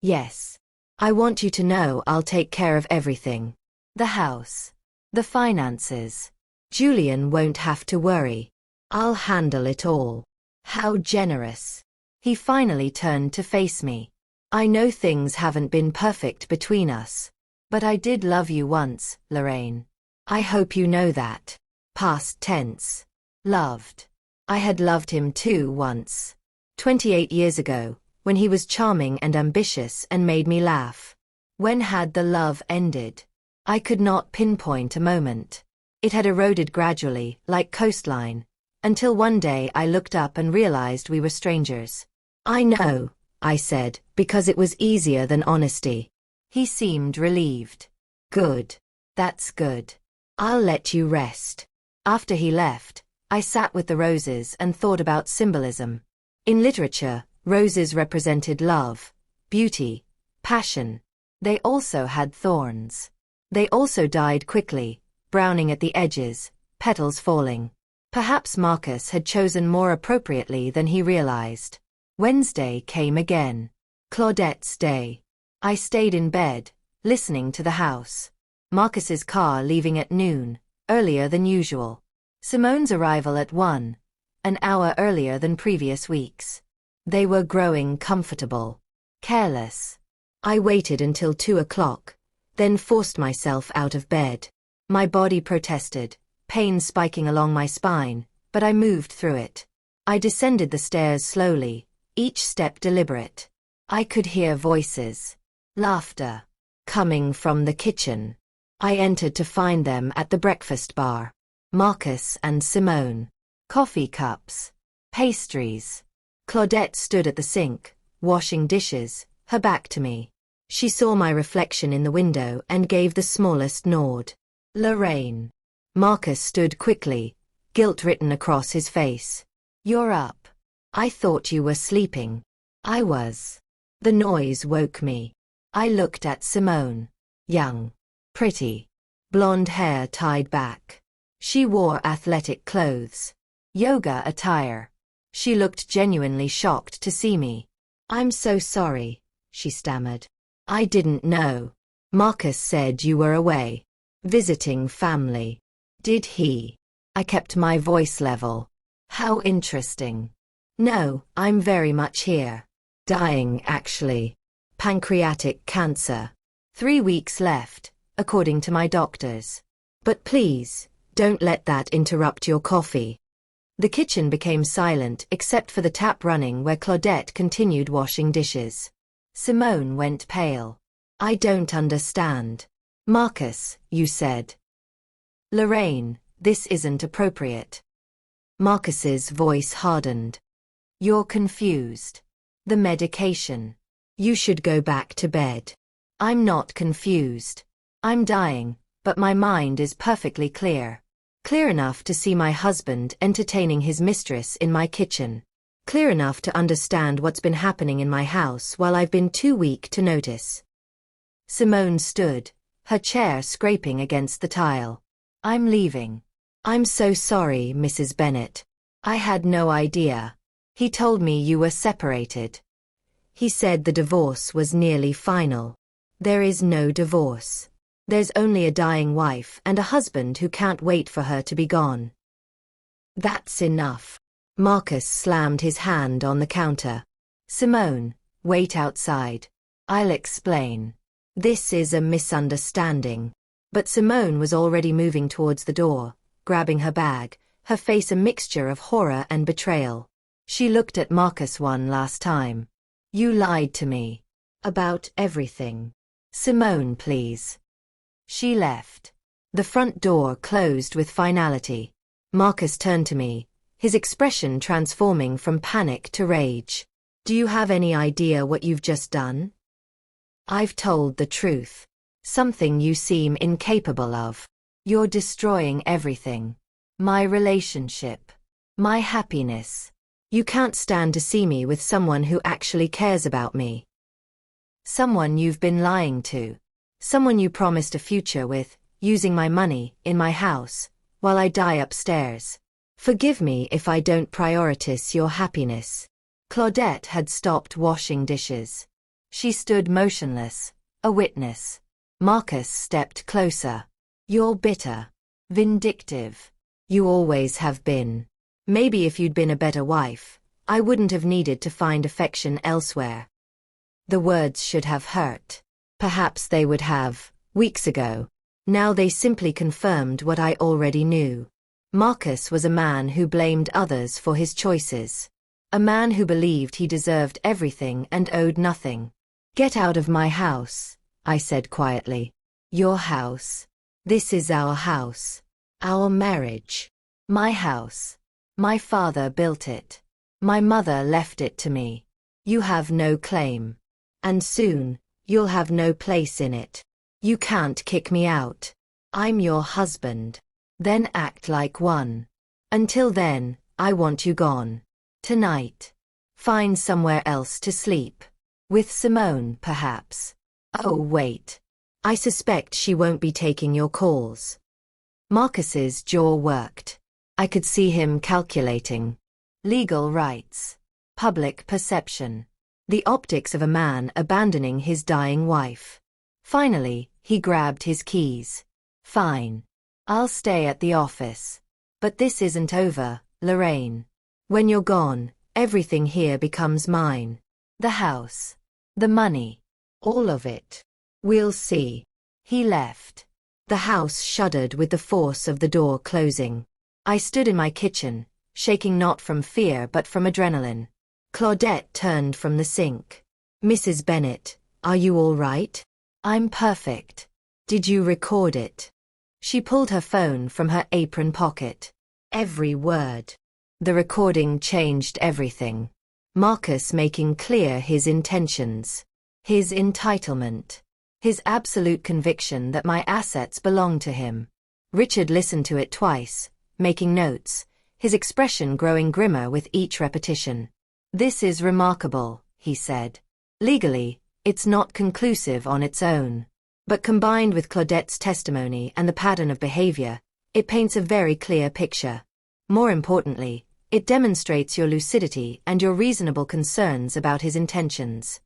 Yes. I want you to know I'll take care of everything. The house. The finances. Julian won't have to worry. I'll handle it all. How generous. He finally turned to face me. I know things haven't been perfect between us. But I did love you once, Lorraine. I hope you know that. Past tense. Loved. I had loved him too once. 28 years ago, when he was charming and ambitious and made me laugh. When had the love ended? I could not pinpoint a moment. It had eroded gradually, like coastline, until one day I looked up and realized we were strangers. I know, I said, because it was easier than honesty. He seemed relieved. Good. That's good. I'll let you rest. After he left, I sat with the roses and thought about symbolism. In literature, roses represented love, beauty, passion. They also had thorns. They also died quickly, browning at the edges, petals falling. Perhaps Marcus had chosen more appropriately than he realized. Wednesday came again. Claudette's day. I stayed in bed, listening to the house. Marcus's car leaving at noon, earlier than usual. Simone's arrival at 1, an hour earlier than previous weeks. They were growing comfortable. Careless. I waited until 2 o'clock, then forced myself out of bed. My body protested, pain spiking along my spine, but I moved through it. I descended the stairs slowly, each step deliberate. I could hear voices. Laughter. Coming from the kitchen. I entered to find them at the breakfast bar. Marcus and Simone. Coffee cups. Pastries. Claudette stood at the sink, washing dishes, her back to me. She saw my reflection in the window and gave the smallest nod. Lorraine. Marcus stood quickly, guilt written across his face. You're up. I thought you were sleeping. I was. The noise woke me. I looked at Simone. Young. Pretty. Blonde hair tied back. She wore athletic clothes. Yoga attire. She looked genuinely shocked to see me. I'm so sorry, she stammered. I didn't know. Marcus said you were away. Visiting family. Did he? I kept my voice level. How interesting. No, I'm very much here. Dying, actually. Pancreatic cancer. 3 weeks left, according to my doctors. But please, don't let that interrupt your coffee. The kitchen became silent except for the tap running where Claudette continued washing dishes. Simone went pale. I don't understand. Marcus, you said. Lorraine, this isn't appropriate. Marcus's voice hardened. You're confused. The medication. You should go back to bed. I'm not confused. I'm dying, but my mind is perfectly clear. Clear enough to see my husband entertaining his mistress in my kitchen. Clear enough to understand what's been happening in my house while I've been too weak to notice. Simone stood, her chair scraping against the tile. I'm leaving. I'm so sorry, Mrs. Bennet. I had no idea. He told me you were separated. He said the divorce was nearly final. There is no divorce. There's only a dying wife and a husband who can't wait for her to be gone. That's enough. Marcus slammed his hand on the counter. Simone, wait outside. I'll explain. This is a misunderstanding. But Simone was already moving towards the door, grabbing her bag, her face a mixture of horror and betrayal. She looked at Marcus one last time. You lied to me. About everything. Simone, please. She left. The front door closed with finality. Marcus turned to me, his expression transforming from panic to rage. Do you have any idea what you've just done? I've told the truth. Something you seem incapable of. You're destroying everything. My relationship. My happiness. You can't stand to see me with someone who actually cares about me. Someone you've been lying to. Someone you promised a future with, using my money, in my house, while I die upstairs. Forgive me if I don't prioritize your happiness. Claudette had stopped washing dishes. She stood motionless, a witness. Marcus stepped closer. You're bitter. Vindictive. You always have been. Maybe if you'd been a better wife, I wouldn't have needed to find affection elsewhere. The words should have hurt. Perhaps they would have, weeks ago. Now they simply confirmed what I already knew. Marcus was a man who blamed others for his choices. A man who believed he deserved everything and owed nothing. Get out of my house, I said quietly. Your house. This is our house. Our marriage. My house. My father built it. My mother left it to me. You have no claim. And soon, you'll have no place in it. You can't kick me out. I'm your husband. Then act like one. Until then, I want you gone. Tonight. Find somewhere else to sleep. With Simone, perhaps. Oh, wait. I suspect she won't be taking your calls. Marcus's jaw worked. I could see him calculating. Legal rights. Public perception. The optics of a man abandoning his dying wife. Finally, he grabbed his keys. Fine. I'll stay at the office. But this isn't over, Lorraine. When you're gone, everything here becomes mine. The house. The money. All of it. We'll see. He left. The house shuddered with the force of the door closing. I stood in my kitchen, shaking not from fear but from adrenaline. Claudette turned from the sink. Mrs. Bennet, are you all right? I'm perfect. Did you record it? She pulled her phone from her apron pocket. Every word. The recording changed everything. Marcus making clear his intentions. His entitlement. His absolute conviction that my assets belonged to him. Richard listened to it twice, making notes, his expression growing grimmer with each repetition. This is remarkable, he said. Legally, it's not conclusive on its own. But combined with Claudette's testimony and the pattern of behavior, it paints a very clear picture. More importantly, it demonstrates your lucidity and your reasonable concerns about his intentions.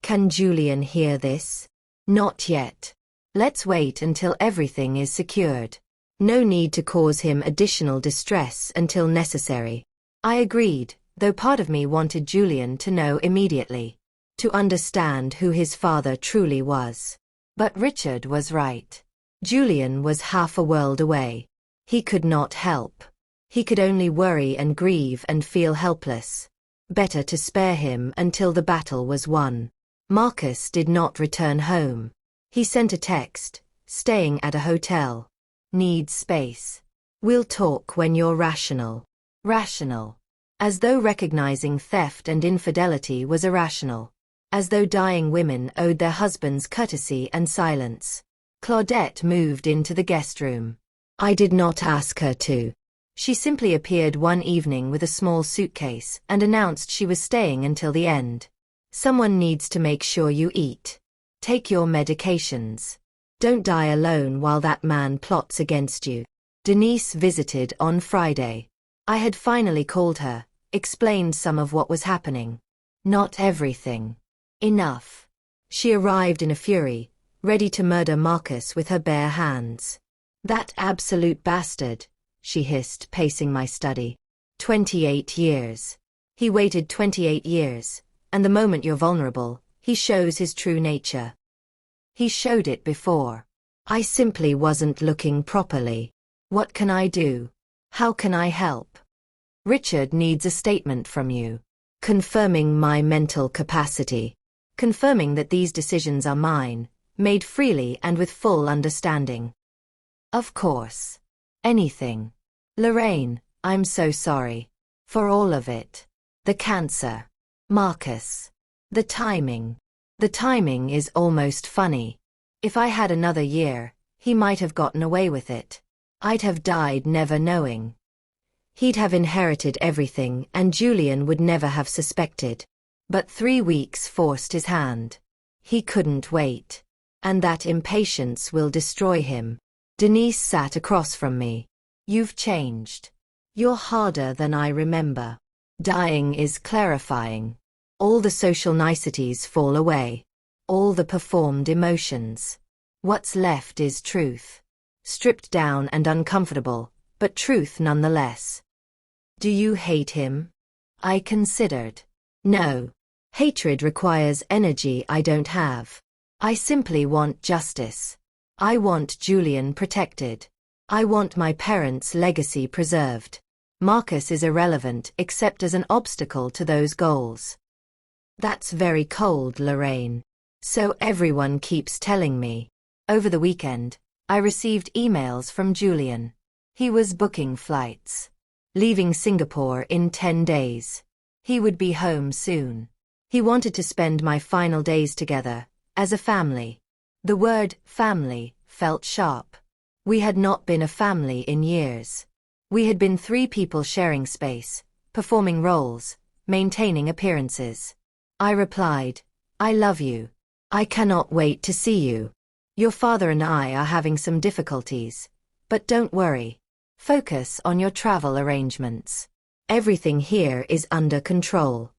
Can Julian hear this? Not yet. Let's wait until everything is secured. No need to cause him additional distress until necessary. I agreed, though part of me wanted Julian to know immediately. To understand who his father truly was. But Richard was right. Julian was half a world away. He could not help. He could only worry and grieve and feel helpless. Better to spare him until the battle was won. Marcus did not return home. He sent a text, staying at a hotel. Needs space. We'll talk when you're rational. Rational. As though recognizing theft and infidelity was irrational. As though dying women owed their husbands courtesy and silence. Claudette moved into the guest room. I did not ask her to. She simply appeared one evening with a small suitcase and announced she was staying until the end. Someone needs to make sure you eat. Take your medications. Don't die alone while that man plots against you. Denise visited on Friday. I had finally called her, explained some of what was happening. Not everything. Enough. She arrived in a fury, ready to murder Marcus with her bare hands. That absolute bastard, she hissed, pacing my study. 28 years. He waited 28 years, and the moment you're vulnerable, he shows his true nature. He showed it before. I simply wasn't looking properly. What can I do? How can I help? Richard needs a statement from you. Confirming my mental capacity. Confirming that these decisions are mine, made freely and with full understanding. Of course. Anything. Lorraine, I'm so sorry. For all of it. The cancer. Marcus. The timing. The timing is almost funny. If I had another year, he might have gotten away with it. I'd have died never knowing. He'd have inherited everything and Julian would never have suspected. But 3 weeks forced his hand. He couldn't wait. And that impatience will destroy him. Denise sat across from me. You've changed. You're harder than I remember. Dying is clarifying. All the social niceties fall away. All the performed emotions. What's left is truth. Stripped down and uncomfortable, but truth nonetheless. Do you hate him? I considered. No. Hatred requires energy I don't have. I simply want justice. I want Julian protected. I want my parents' legacy preserved. Marcus is irrelevant except as an obstacle to those goals. That's very cold, Lorraine. So everyone keeps telling me. Over the weekend, I received emails from Julian. He was booking flights. Leaving Singapore in 10 days. He would be home soon. He wanted to spend my final days together, as a family. The word family felt sharp. We had not been a family in years. We had been 3 people sharing space, performing roles, maintaining appearances. I replied, I love you. I cannot wait to see you. Your father and I are having some difficulties, but don't worry. Focus on your travel arrangements. Everything here is under control.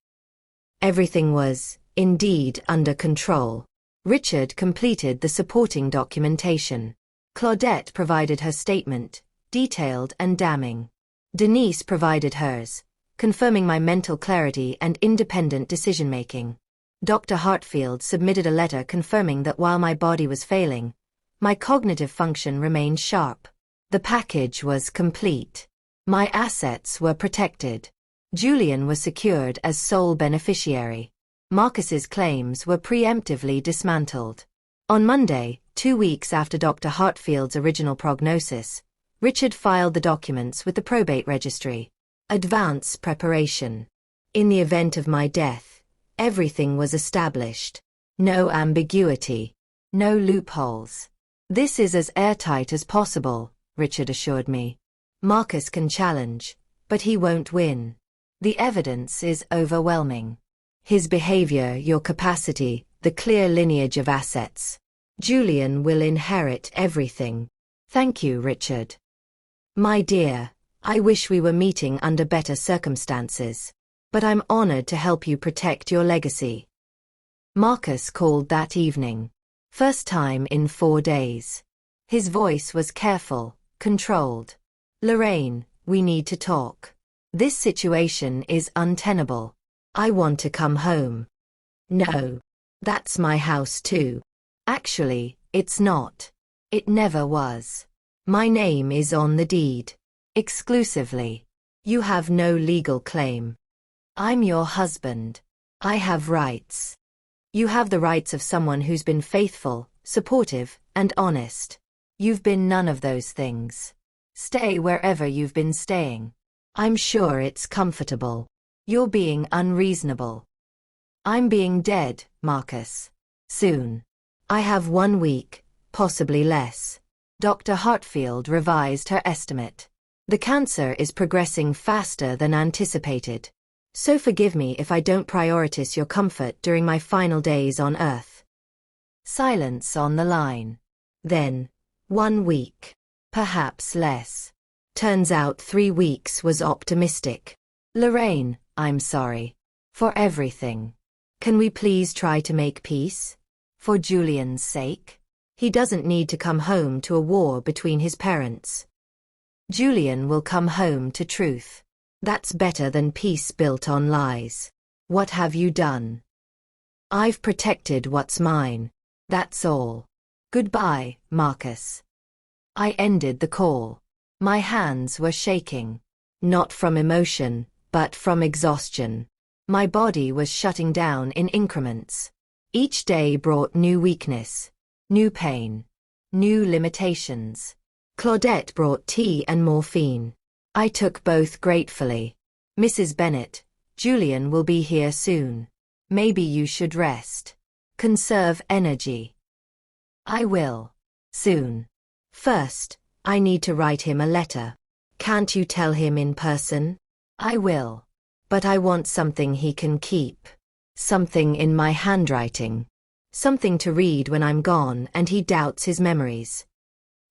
Everything was, indeed, under control. Richard completed the supporting documentation. Claudette provided her statement, detailed and damning. Denise provided hers, confirming my mental clarity and independent decision-making. Dr. Hartfield submitted a letter confirming that while my body was failing, my cognitive function remained sharp. The package was complete. My assets were protected. Julian was secured as sole beneficiary. Marcus's claims were preemptively dismantled. On Monday, 2 weeks after Dr. Hartfield's original prognosis, Richard filed the documents with the probate registry. Advance preparation. In the event of my death, everything was established. No ambiguity. No loopholes. This is as airtight as possible, Richard assured me. Marcus can challenge, but he won't win. The evidence is overwhelming. His behavior, your capacity, the clear lineage of assets. Julian will inherit everything. Thank you, Richard. My dear, I wish we were meeting under better circumstances. But I'm honored to help you protect your legacy. Marcus called that evening. First time in 4 days. His voice was careful, controlled. Lorraine, we need to talk. This situation is untenable. I want to come home. No. That's my house too. Actually, it's not. It never was. My name is on the deed. Exclusively. You have no legal claim. I'm your husband. I have rights. You have the rights of someone who's been faithful, supportive, and honest. You've been none of those things. Stay wherever you've been staying. I'm sure it's comfortable. You're being unreasonable. I'm being dead, Marcus. Soon. I have 1 week, possibly less. Dr. Hartfield revised her estimate. The cancer is progressing faster than anticipated. So forgive me if I don't prioritize your comfort during my final days on Earth. Silence on the line. Then, 1 week. Perhaps less. Turns out 3 weeks was optimistic. Lorraine, I'm sorry. For everything. Can we please try to make peace? For Julian's sake? He doesn't need to come home to a war between his parents. Julian will come home to truth. That's better than peace built on lies. What have you done? I've protected what's mine. That's all. Goodbye, Marcus. I ended the call. My hands were shaking. Not from emotion, but from exhaustion. My body was shutting down in increments. Each day brought new weakness, new pain, new limitations. Claudette brought tea and morphine. I took both gratefully. Mrs. Bennet, Julian will be here soon. Maybe you should rest. Conserve energy. I will. Soon. First, I need to write him a letter. Can't you tell him in person? I will. But I want something he can keep. Something in my handwriting. Something to read when I'm gone and he doubts his memories.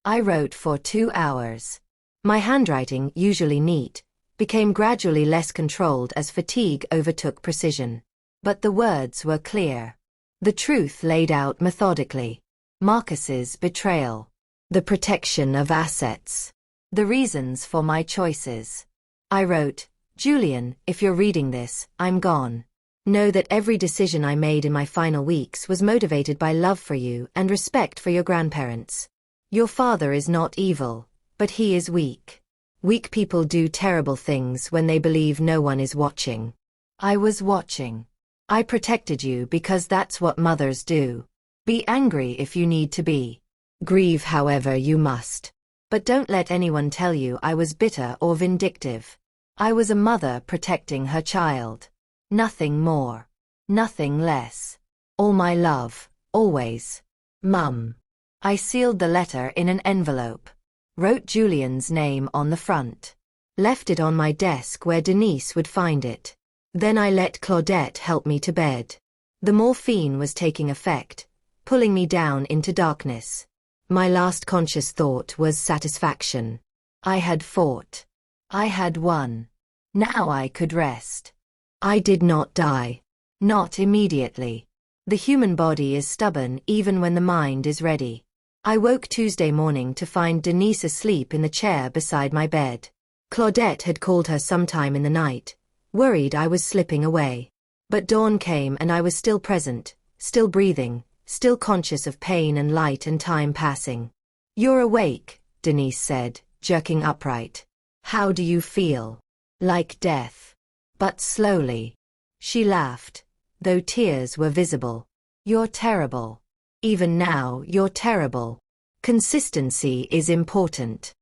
I wrote for 2 hours. My handwriting, usually neat, became gradually less controlled as fatigue overtook precision. But the words were clear. The truth laid out methodically. Marcus's betrayal. The protection of assets. The reasons for my choices. I wrote, Julian, if you're reading this, I'm gone. Know that every decision I made in my final weeks was motivated by love for you and respect for your grandparents. Your father is not evil, but he is weak. Weak people do terrible things when they believe no one is watching. I was watching. I protected you because that's what mothers do. Be angry if you need to be. Grieve however you must. But don't let anyone tell you I was bitter or vindictive. I was a mother protecting her child. Nothing more. Nothing less. All my love, always. Mum. I sealed the letter in an envelope. Wrote Julian's name on the front. Left it on my desk where Denise would find it. Then I let Claudette help me to bed. The morphine was taking effect, pulling me down into darkness. My last conscious thought was satisfaction. I had fought. I had won. Now I could rest. I did not die. Not immediately. The human body is stubborn even when the mind is ready. I woke Tuesday morning to find Denise asleep in the chair beside my bed. Claudette had called her sometime in the night, worried I was slipping away. But dawn came and I was still present, still breathing, still conscious of pain and light and time passing. You're awake, Denise said, jerking upright. How do you feel? Like death. But slowly. She laughed, though tears were visible. You're terrible. Even now, you're terrible. Consistency is important.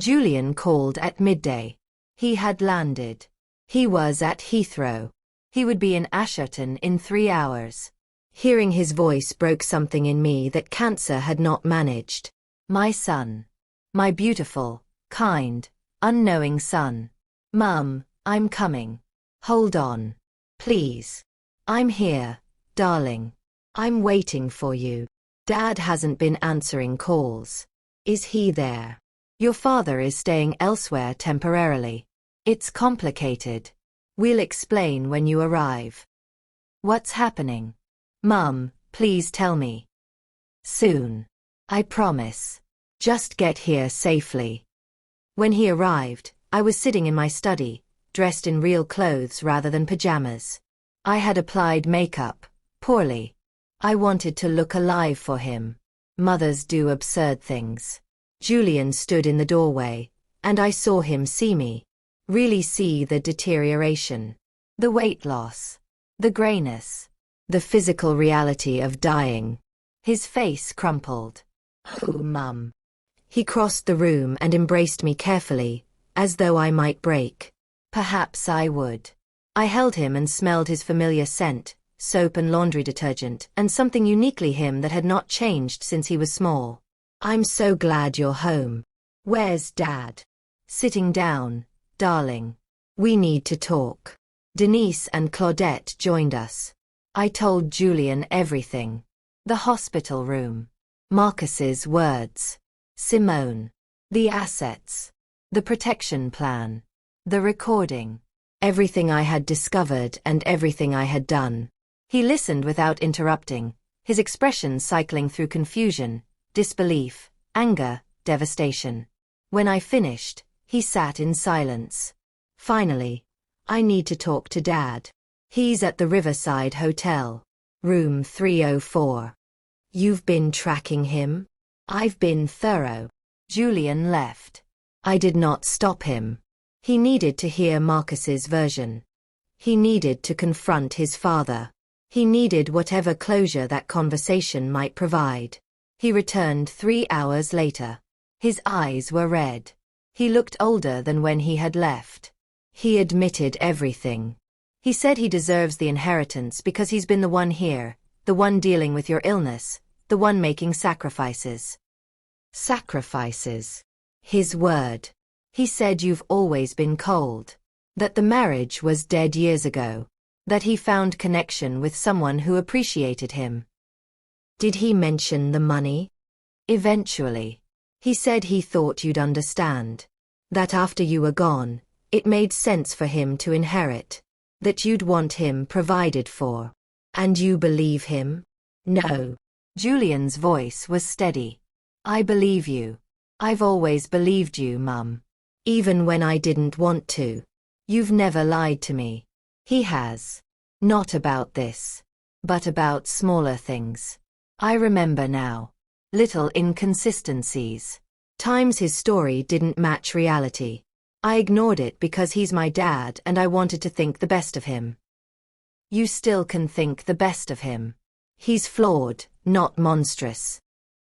Julian called at midday. He had landed. He was at Heathrow. He would be in Asherton in 3 hours. Hearing his voice broke something in me that cancer had not managed. My son. My beautiful, kind, unknowing son. Mum, I'm coming. Hold on. Please. I'm here, darling. I'm waiting for you. Dad hasn't been answering calls. Is he there? Your father is staying elsewhere temporarily. It's complicated. We'll explain when you arrive. What's happening? Mum, please tell me. Soon. I promise. Just get here safely. When he arrived, I was sitting in my study, dressed in real clothes rather than pajamas. I had applied makeup, poorly. I wanted to look alive for him. Mothers do absurd things. Julian stood in the doorway, and I saw him see me. Really see the deterioration. The weight loss. The grayness. The physical reality of dying. His face crumpled. Oh, Mum. He crossed the room and embraced me carefully, as though I might break. Perhaps I would. I held him and smelled his familiar scent, soap and laundry detergent, and something uniquely him that had not changed since he was small. I'm so glad you're home. Where's Dad? Sitting down, darling. We need to talk. Denise and Claudette joined us. I told Julian everything. The hospital room. Marcus's words. Simone. The assets. The protection plan. The recording. Everything I had discovered and everything I had done. He listened without interrupting, his expression cycling through confusion, disbelief, anger, devastation. When I finished, he sat in silence. Finally, I need to talk to Dad. He's at the Riverside Hotel. Room 304. You've been tracking him? I've been thorough. Julian left. I did not stop him. He needed to hear Marcus's version. He needed to confront his father. He needed whatever closure that conversation might provide. He returned 3 hours later. His eyes were red. He looked older than when he had left. He admitted everything. He said he deserves the inheritance because he's been the one here, the one dealing with your illness, the one making sacrifices. Sacrifices. His word. He said you've always been cold. That the marriage was dead years ago. That he found connection with someone who appreciated him. Did he mention the money? Eventually. He said he thought you'd understand. That after you were gone, it made sense for him to inherit. That you'd want him provided for. And you believe him? No. Julian's voice was steady. I believe you. I've always believed you, Mum. Even when I didn't want to. You've never lied to me. He has. Not about this. But about smaller things. I remember now. Little inconsistencies. Times his story didn't match reality. I ignored it because he's my dad and I wanted to think the best of him. You still can think the best of him. He's flawed, not monstrous.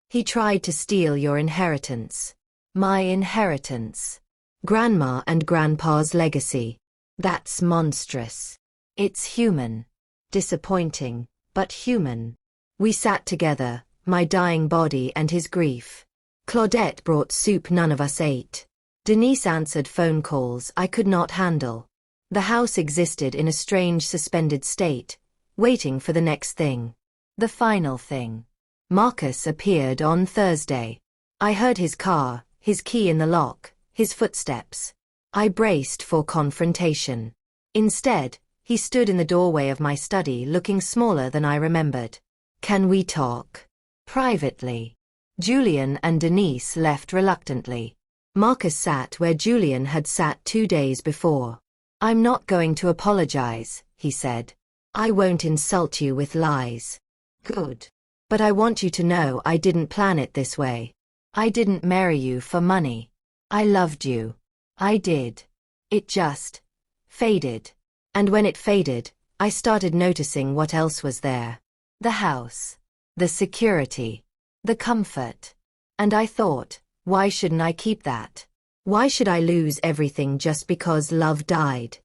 He tried to steal your inheritance. My inheritance. Grandma and Grandpa's legacy. That's monstrous. It's human. Disappointing, but human. We sat together, my dying body and his grief. Claudette brought soup none of us ate. Denise answered phone calls I could not handle. The house existed in a strange suspended state, waiting for the next thing. The final thing. Marcus appeared on Thursday. I heard his car, his key in the lock, his footsteps. I braced for confrontation. Instead, he stood in the doorway of my study looking smaller than I remembered. Can we talk? Privately. Julian and Denise left reluctantly. Marcus sat where Julian had sat 2 days before. I'm not going to apologize, he said. I won't insult you with lies. Good. But I want you to know I didn't plan it this way. I didn't marry you for money. I loved you. I did. It just faded. And when it faded, I started noticing what else was there. The house. The security. The comfort. And I thought, why shouldn't I keep that? Why should I lose everything just because love died?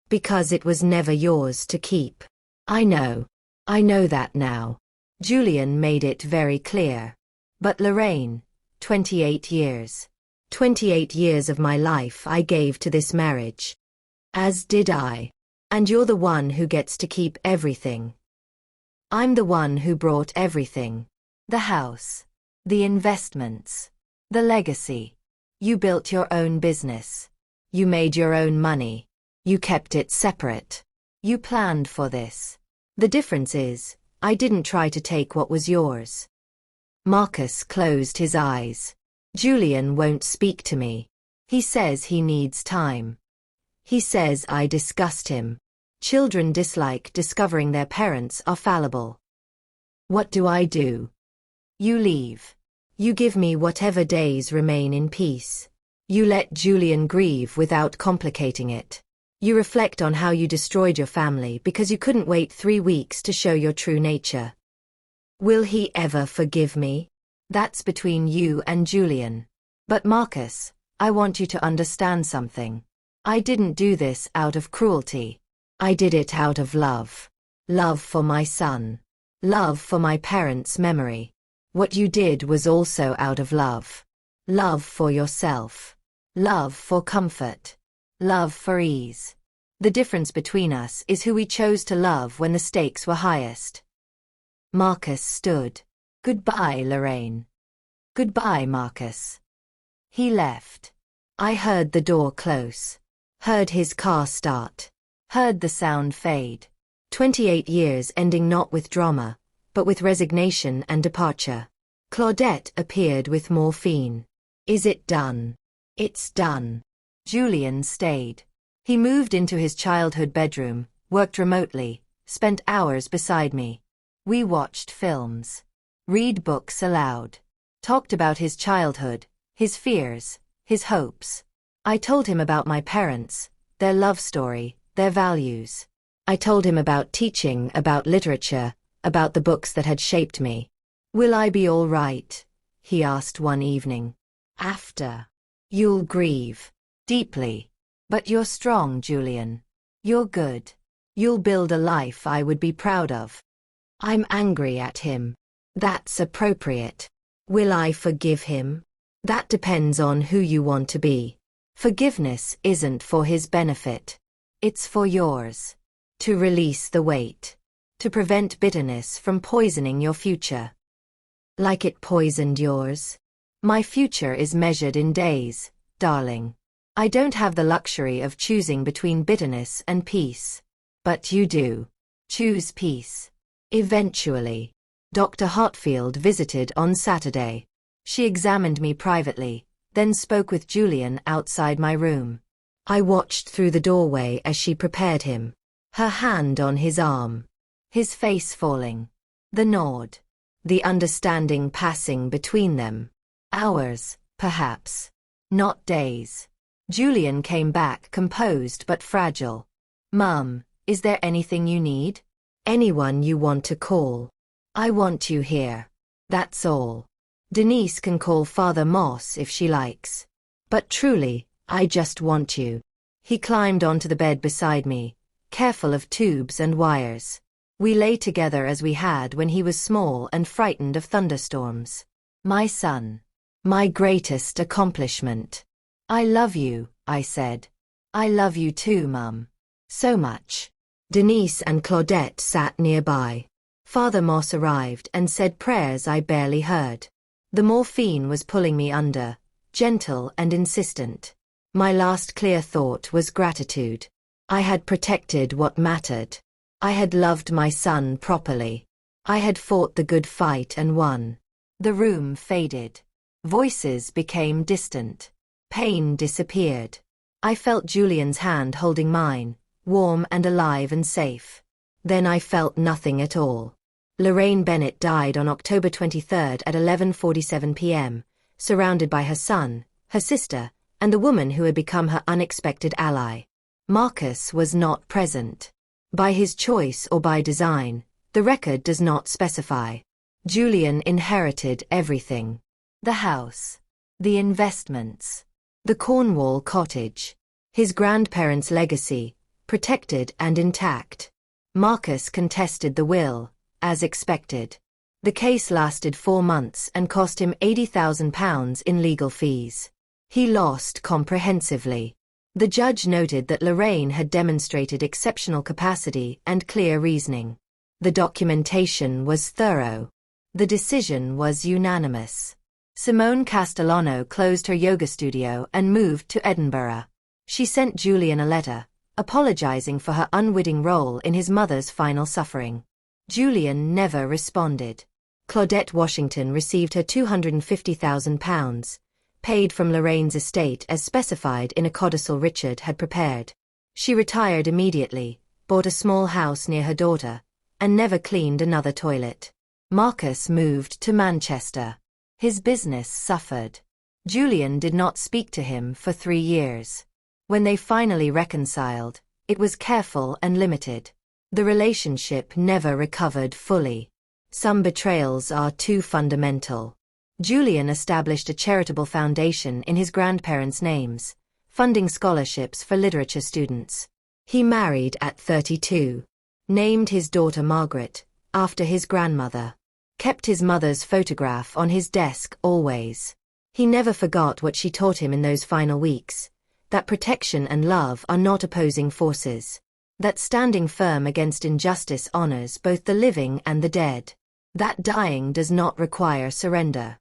Because it was never yours to keep. I know that now. Julian made it very clear. But Lorraine, 28 years. 28 years of my life I gave to this marriage. As did I. And you're the one who gets to keep everything. I'm the one who brought everything. The house. The investments. The legacy. You built your own business. You made your own money. You kept it separate. You planned for this. The difference is, I didn't try to take what was yours. Marcus closed his eyes. Julian won't speak to me. He says he needs time. He says I disgust him. Children dislike discovering their parents are fallible. What do I do? You leave. You give me whatever days remain in peace. You let Julian grieve without complicating it. You reflect on how you destroyed your family because you couldn't wait 3 weeks to show your true nature. Will he ever forgive me? That's between you and Julian. But Marcus, I want you to understand something. I didn't do this out of cruelty. I did it out of love. Love for my son. Love for my parents' memory. What you did was also out of love. Love for yourself. Love for comfort. Love for ease. The difference between us is who we chose to love when the stakes were highest. Marcus stood. Goodbye, Lorraine. Goodbye, Marcus. He left. I heard the door close. Heard his car start. Heard the sound fade. 28 years ending not with drama, but with resignation and departure. Claudette appeared with morphine. Is it done? It's done. Julian stayed. He moved into his childhood bedroom, worked remotely, spent hours beside me. We watched films. Read books aloud. Talked about his childhood, his fears, his hopes. I told him about my parents, their love story, their values. I told him about teaching, about literature, about the books that had shaped me. Will I be all right? He asked one evening. After. You'll grieve. Deeply. But you're strong, Julian. You're good. You'll build a life I would be proud of. I'm angry at him. That's appropriate. Will I forgive him? That depends on who you want to be. Forgiveness isn't for his benefit. It's for yours. To release the weight. To prevent bitterness from poisoning your future. Like it poisoned yours? My future is measured in days, darling. I don't have the luxury of choosing between bitterness and peace. But you do. Choose peace. Eventually. Dr. Hartfield visited on Saturday. She examined me privately, then spoke with Julian outside my room. I watched through the doorway as she prepared him. Her hand on his arm. His face falling. The nod. The understanding passing between them. Hours, perhaps. Not days. Julian came back composed but fragile. Mum, is there anything you need? Anyone you want to call? I want you here. That's all. Denise can call Father Moss if she likes. But truly, I just want you. He climbed onto the bed beside me, careful of tubes and wires. We lay together as we had when he was small and frightened of thunderstorms. My son. My greatest accomplishment. I love you, I said. I love you too, Mum. So much. Denise and Claudette sat nearby. Father Moss arrived and said prayers I barely heard. The morphine was pulling me under, gentle and insistent. My last clear thought was gratitude. I had protected what mattered. I had loved my son properly. I had fought the good fight and won. The room faded. Voices became distant. Pain disappeared. I felt Julian's hand holding mine, warm and alive and safe. Then I felt nothing at all. Lorraine Bennett died on October 23rd at 11:47 p.m., surrounded by her son, her sister, and the woman who had become her unexpected ally. Marcus was not present. By his choice or by design, the record does not specify. Julian inherited everything. The house. The investments. The Cornwall cottage. His grandparents' legacy, protected and intact. Marcus contested the will, as expected. The case lasted 4 months and cost him £80,000 in legal fees. He lost comprehensively. The judge noted that Lorraine had demonstrated exceptional capacity and clear reasoning. The documentation was thorough. The decision was unanimous. Simone Castellano closed her yoga studio and moved to Edinburgh. She sent Julian a letter, apologizing for her unwitting role in his mother's final suffering. Julian never responded. Claudette Washington received her £250,000, paid from Lorraine's estate as specified in a codicil Richard had prepared. She retired immediately, bought a small house near her daughter, and never cleaned another toilet. Marcus moved to Manchester. His business suffered. Julian did not speak to him for 3 years. When they finally reconciled, it was careful and limited. The relationship never recovered fully. Some betrayals are too fundamental. Julian established a charitable foundation in his grandparents' names, funding scholarships for literature students. He married at 32. Named his daughter Margaret, after his grandmother. Kept his mother's photograph on his desk always. He never forgot what she taught him in those final weeks, that protection and love are not opposing forces. That standing firm against injustice honors both the living and the dead. That dying does not require surrender.